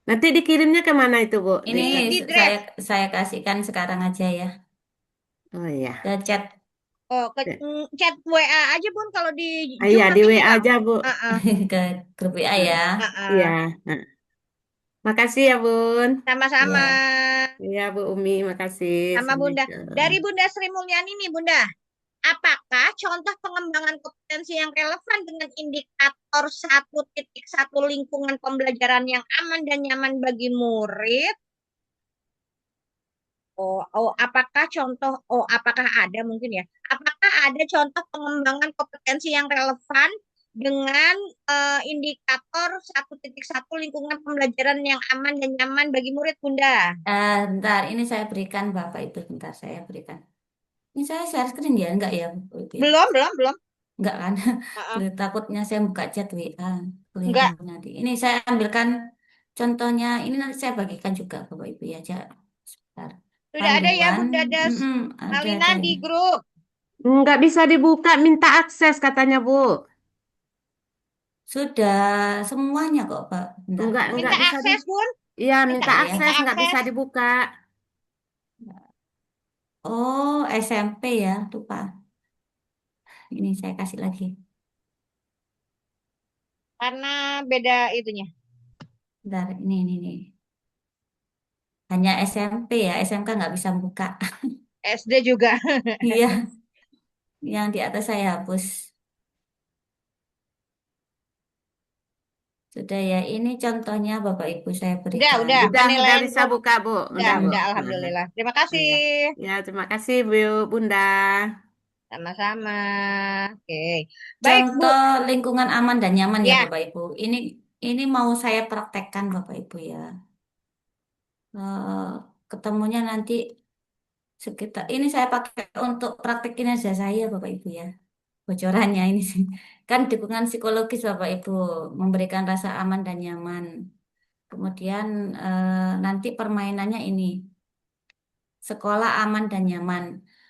Nanti dikirimnya kemana itu, Bu? ini di saya draft. saya kasihkan sekarang aja ya Oh iya. ke chat. Oh chat WA aja Bun kalau di Ah, Zoom iya, di nanti WA hilang. aja, Bu. Heeh, Ke grup WA Nah, ya. iya. heeh. Nah, makasih ya, Bun. Sama-sama. Iya. Iya, Bu Umi, makasih. Sama Bunda. Assalamualaikum. Dari Bunda Sri Mulyani nih Bunda. Apakah contoh pengembangan kompetensi yang relevan dengan indikator 1.1 lingkungan pembelajaran yang aman dan nyaman bagi murid? Apakah ada mungkin ya? Apakah ada contoh pengembangan kompetensi yang relevan dengan indikator 1.1 lingkungan pembelajaran yang aman dan nyaman bagi murid, Bunda? Bentar, ini saya berikan Bapak itu, bentar saya berikan. Ini saya share screen ya, enggak ya, Bu Ibu ya? Belum, belum, belum. Enggak kan? Heeh. Takutnya saya buka chat WA, keliru Enggak. nanti. Ini saya ambilkan contohnya, ini nanti saya bagikan juga Bapak Ibu ya, sebentar. Sudah ada ya, Panduan, Bunda mm-mm, ada Malina di ini. grup. Nggak bisa dibuka, minta akses katanya, Bu. Sudah semuanya kok, Pak. Bentar, Nggak Minta bisa di, akses, Bun. iya, Minta, minta bentar ya. minta akses, nggak bisa akses. dibuka. Oh, SMP ya, lupa. Ini saya kasih lagi. Karena beda itunya. Bentar, ini. Hanya SMP ya, SMK nggak bisa buka. SD juga. Iya, yang di atas saya hapus. Sudah ya, ini contohnya Bapak Ibu saya berikan. Udah, Udah penilaian bisa kok. buka, Bu. Udah, Bu. Udah, Nah, alhamdulillah. Terima kasih. ya. Ya, terima kasih, Bu Bunda. Sama-sama. Oke. Baik, Bu. Contoh lingkungan aman dan nyaman ya Ya, Bapak Ibu. Ini mau saya praktekkan Bapak Ibu ya. Eh, Ketemunya nanti sekitar ini saya pakai untuk praktek kinerja saya Bapak Ibu ya. Bocorannya ini sih. Kan dukungan psikologis Bapak Ibu memberikan rasa aman dan nyaman. Kemudian nanti permainannya ini sekolah aman dan nyaman.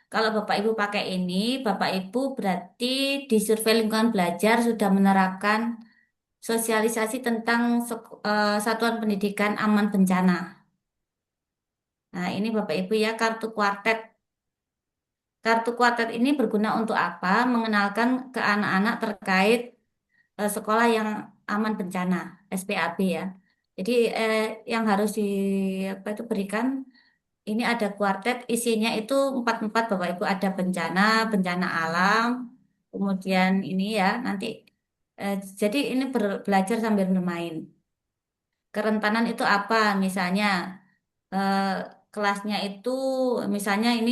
Kalau Bapak Ibu pakai ini, Bapak Ibu berarti di survei lingkungan belajar sudah menerapkan sosialisasi tentang satuan pendidikan aman bencana. Nah, ini Bapak Ibu ya kartu kuartet. Kartu kuartet ini berguna untuk apa? Mengenalkan ke anak-anak terkait sekolah yang aman bencana, SPAB ya. Jadi yang harus di apa itu berikan ini ada kuartet isinya itu empat Bapak Ibu ada bencana, bencana alam, kemudian ini ya nanti jadi ini belajar sambil bermain. Kerentanan itu apa? Misalnya eh, kelasnya itu misalnya ini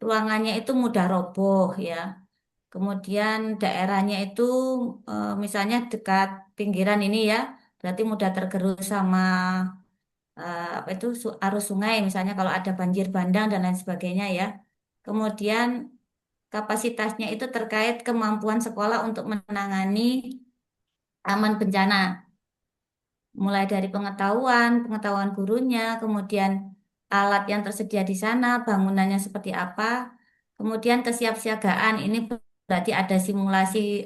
ruangannya itu mudah roboh ya. Kemudian daerahnya itu misalnya dekat pinggiran ini ya, berarti mudah tergerus sama apa itu arus sungai misalnya kalau ada banjir bandang dan lain sebagainya ya. Kemudian kapasitasnya itu terkait kemampuan sekolah untuk menangani aman bencana, mulai dari pengetahuan gurunya, kemudian alat yang tersedia di sana, bangunannya seperti apa, kemudian kesiapsiagaan ini berarti ada simulasi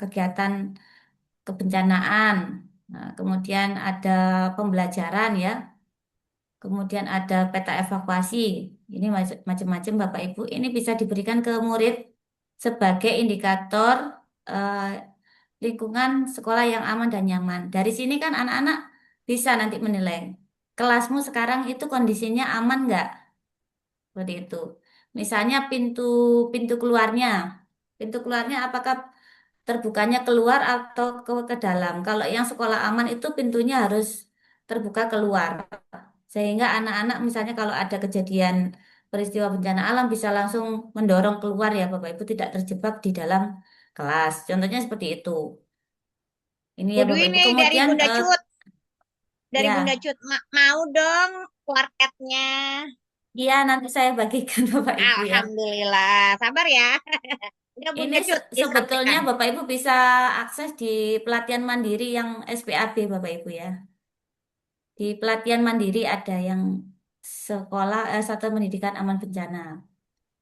kegiatan kebencanaan. Nah, kemudian ada pembelajaran ya. Kemudian ada peta evakuasi. Ini macam-macam Bapak Ibu. Ini bisa diberikan ke murid sebagai indikator eh, lingkungan sekolah yang aman dan nyaman. Dari sini kan anak-anak bisa nanti menilai kelasmu sekarang itu kondisinya aman nggak? Seperti itu. Misalnya pintu pintu keluarnya, pintu keluarnya apakah terbukanya keluar atau ke dalam? Kalau yang sekolah aman itu pintunya harus terbuka keluar. Sehingga anak-anak misalnya kalau ada kejadian peristiwa bencana alam bisa langsung mendorong keluar ya Bapak Ibu tidak terjebak di dalam kelas. Contohnya seperti itu. Ini Bu ya Dwi Bapak Ibu. nih dari Kemudian Bunda Cut. Dari Bunda ya, Cut, mau dong kuartetnya. dia nanti saya bagikan Bapak Ibu ya. Alhamdulillah. Sabar ya. Udah Ini Bunda Cut sebetulnya disampaikan. Bapak Ibu bisa akses di pelatihan mandiri yang SPAB Bapak Ibu ya. Di pelatihan mandiri ada yang sekolah satuan pendidikan aman bencana.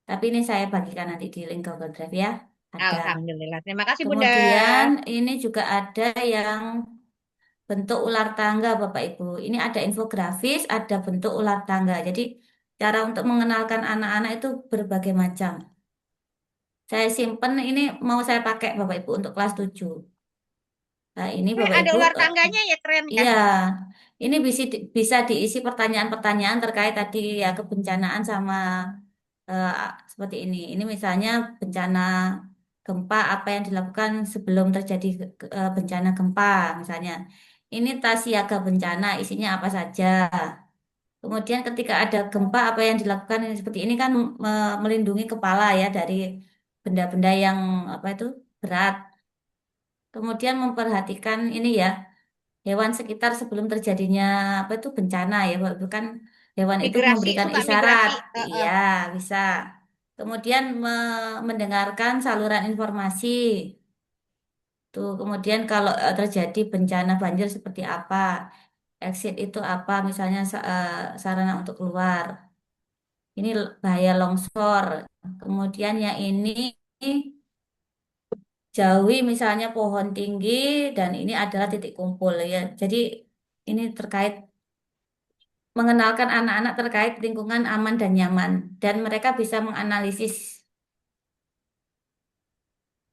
Tapi ini saya bagikan nanti di link Google Drive ya. Ada. Alhamdulillah. Terima kasih Bunda. Kemudian ini juga ada yang bentuk ular tangga Bapak Ibu. Ini ada infografis, ada bentuk ular tangga. Jadi cara untuk mengenalkan anak-anak itu berbagai macam. Saya simpen ini mau saya pakai Bapak Ibu untuk kelas 7. Nah, ini Bapak Ada Ibu ular tangganya ya, keren ya. iya, ini bisa diisi pertanyaan-pertanyaan terkait tadi ya kebencanaan sama eh, seperti ini. Ini misalnya bencana gempa apa yang dilakukan sebelum terjadi bencana gempa misalnya. Ini tas siaga bencana isinya apa saja. Kemudian ketika ada gempa apa yang dilakukan ini seperti ini kan melindungi kepala ya dari benda-benda yang apa itu berat. Kemudian memperhatikan ini ya hewan sekitar sebelum terjadinya apa itu bencana ya bukan hewan itu Migrasi, memberikan suka isyarat migrasi. iya bisa kemudian mendengarkan saluran informasi tuh kemudian kalau terjadi bencana banjir seperti apa exit itu apa misalnya sarana untuk keluar ini bahaya longsor kemudian yang ini jauhi misalnya pohon tinggi dan ini adalah titik kumpul ya jadi ini terkait mengenalkan anak-anak terkait lingkungan aman dan nyaman dan mereka bisa menganalisis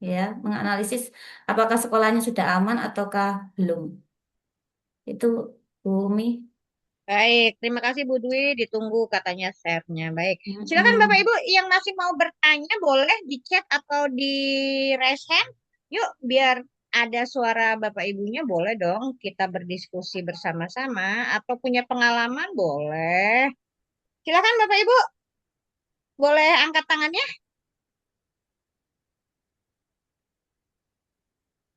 ya menganalisis apakah sekolahnya sudah aman ataukah belum itu Bumi. Baik, terima kasih Bu Dwi. Ditunggu katanya share-nya. Baik. Silakan Bapak Mm-mm. Ibu yang masih mau bertanya boleh di chat atau di raise hand. Yuk, biar ada suara Bapak Ibunya, boleh dong kita berdiskusi bersama-sama atau punya pengalaman boleh. Silakan Bapak Ibu, boleh angkat tangannya.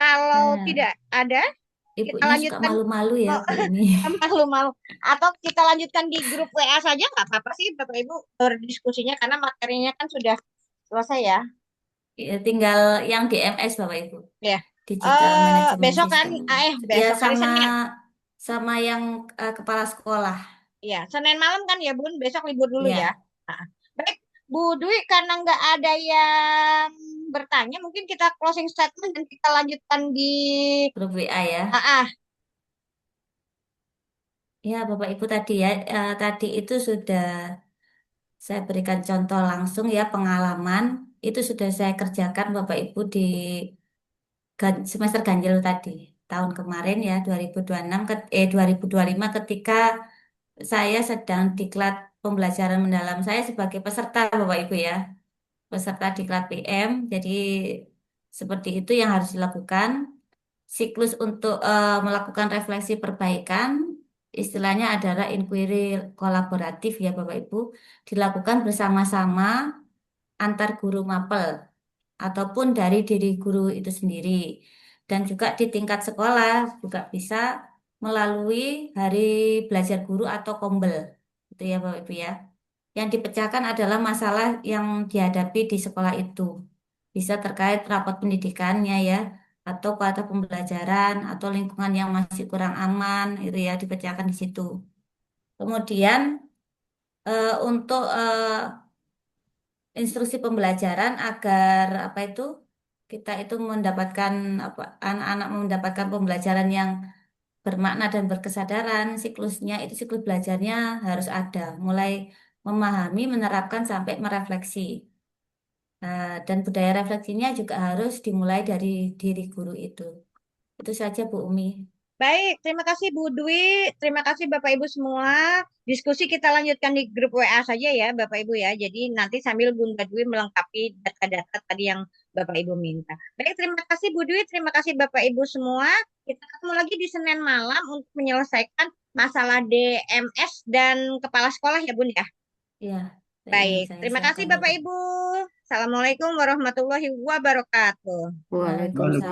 Kalau Nah, tidak ada, kita ibunya suka lanjutkan. malu-malu ya, Oh, Bu ini. malu-malu. Atau kita lanjutkan di grup WA saja, nggak apa-apa sih Bapak Ibu berdiskusinya karena materinya kan sudah selesai ya. Ya, tinggal yang DMS Bapak Ibu, Ya, Digital Management besok kan, System. Ya besok hari sama Senin. sama yang kepala sekolah. Iya, Senin malam kan ya Bun, besok libur dulu ya. Ya, Nah, baik, Bu Dwi, karena nggak ada yang bertanya, mungkin kita closing statement dan kita lanjutkan di grup WA ya. AA. Ya, Bapak Ibu tadi ya, tadi itu sudah saya berikan contoh langsung ya pengalaman itu sudah saya kerjakan Bapak Ibu di semester ganjil tadi tahun kemarin ya 2026 2025 ketika saya sedang diklat pembelajaran mendalam saya sebagai peserta Bapak Ibu ya peserta diklat PM jadi seperti itu yang harus dilakukan siklus untuk melakukan refleksi perbaikan istilahnya adalah inquiry kolaboratif ya Bapak Ibu dilakukan bersama-sama antar guru mapel ataupun dari diri guru itu sendiri. Dan juga di tingkat sekolah juga bisa melalui hari belajar guru atau kombel. Itu ya Bapak Ibu ya. Yang dipecahkan adalah masalah yang dihadapi di sekolah itu. Bisa terkait rapat pendidikannya ya, atau kualitas pembelajaran, atau lingkungan yang masih kurang aman, itu ya dipecahkan di situ. Kemudian untuk instruksi pembelajaran agar apa itu kita itu mendapatkan apa anak-anak mendapatkan pembelajaran yang bermakna dan berkesadaran siklusnya itu siklus belajarnya harus ada mulai memahami menerapkan sampai merefleksi. Dan budaya refleksinya juga harus dimulai dari diri guru itu saja Bu Umi. Baik, terima kasih Bu Dwi, terima kasih Bapak Ibu semua. Diskusi kita lanjutkan di grup WA saja ya Bapak Ibu ya. Jadi nanti sambil Bunda Dwi melengkapi data-data tadi yang Bapak Ibu minta. Baik, terima kasih Bu Dwi, terima kasih Bapak Ibu semua. Kita ketemu lagi di Senin malam untuk menyelesaikan masalah DMS dan kepala sekolah ya Bun ya. Ya, ini Baik, saya terima kasih siapkan Bapak itu. Ibu. Assalamualaikum warahmatullahi wabarakatuh. Waalaikumsalam. Waalaikumsalam.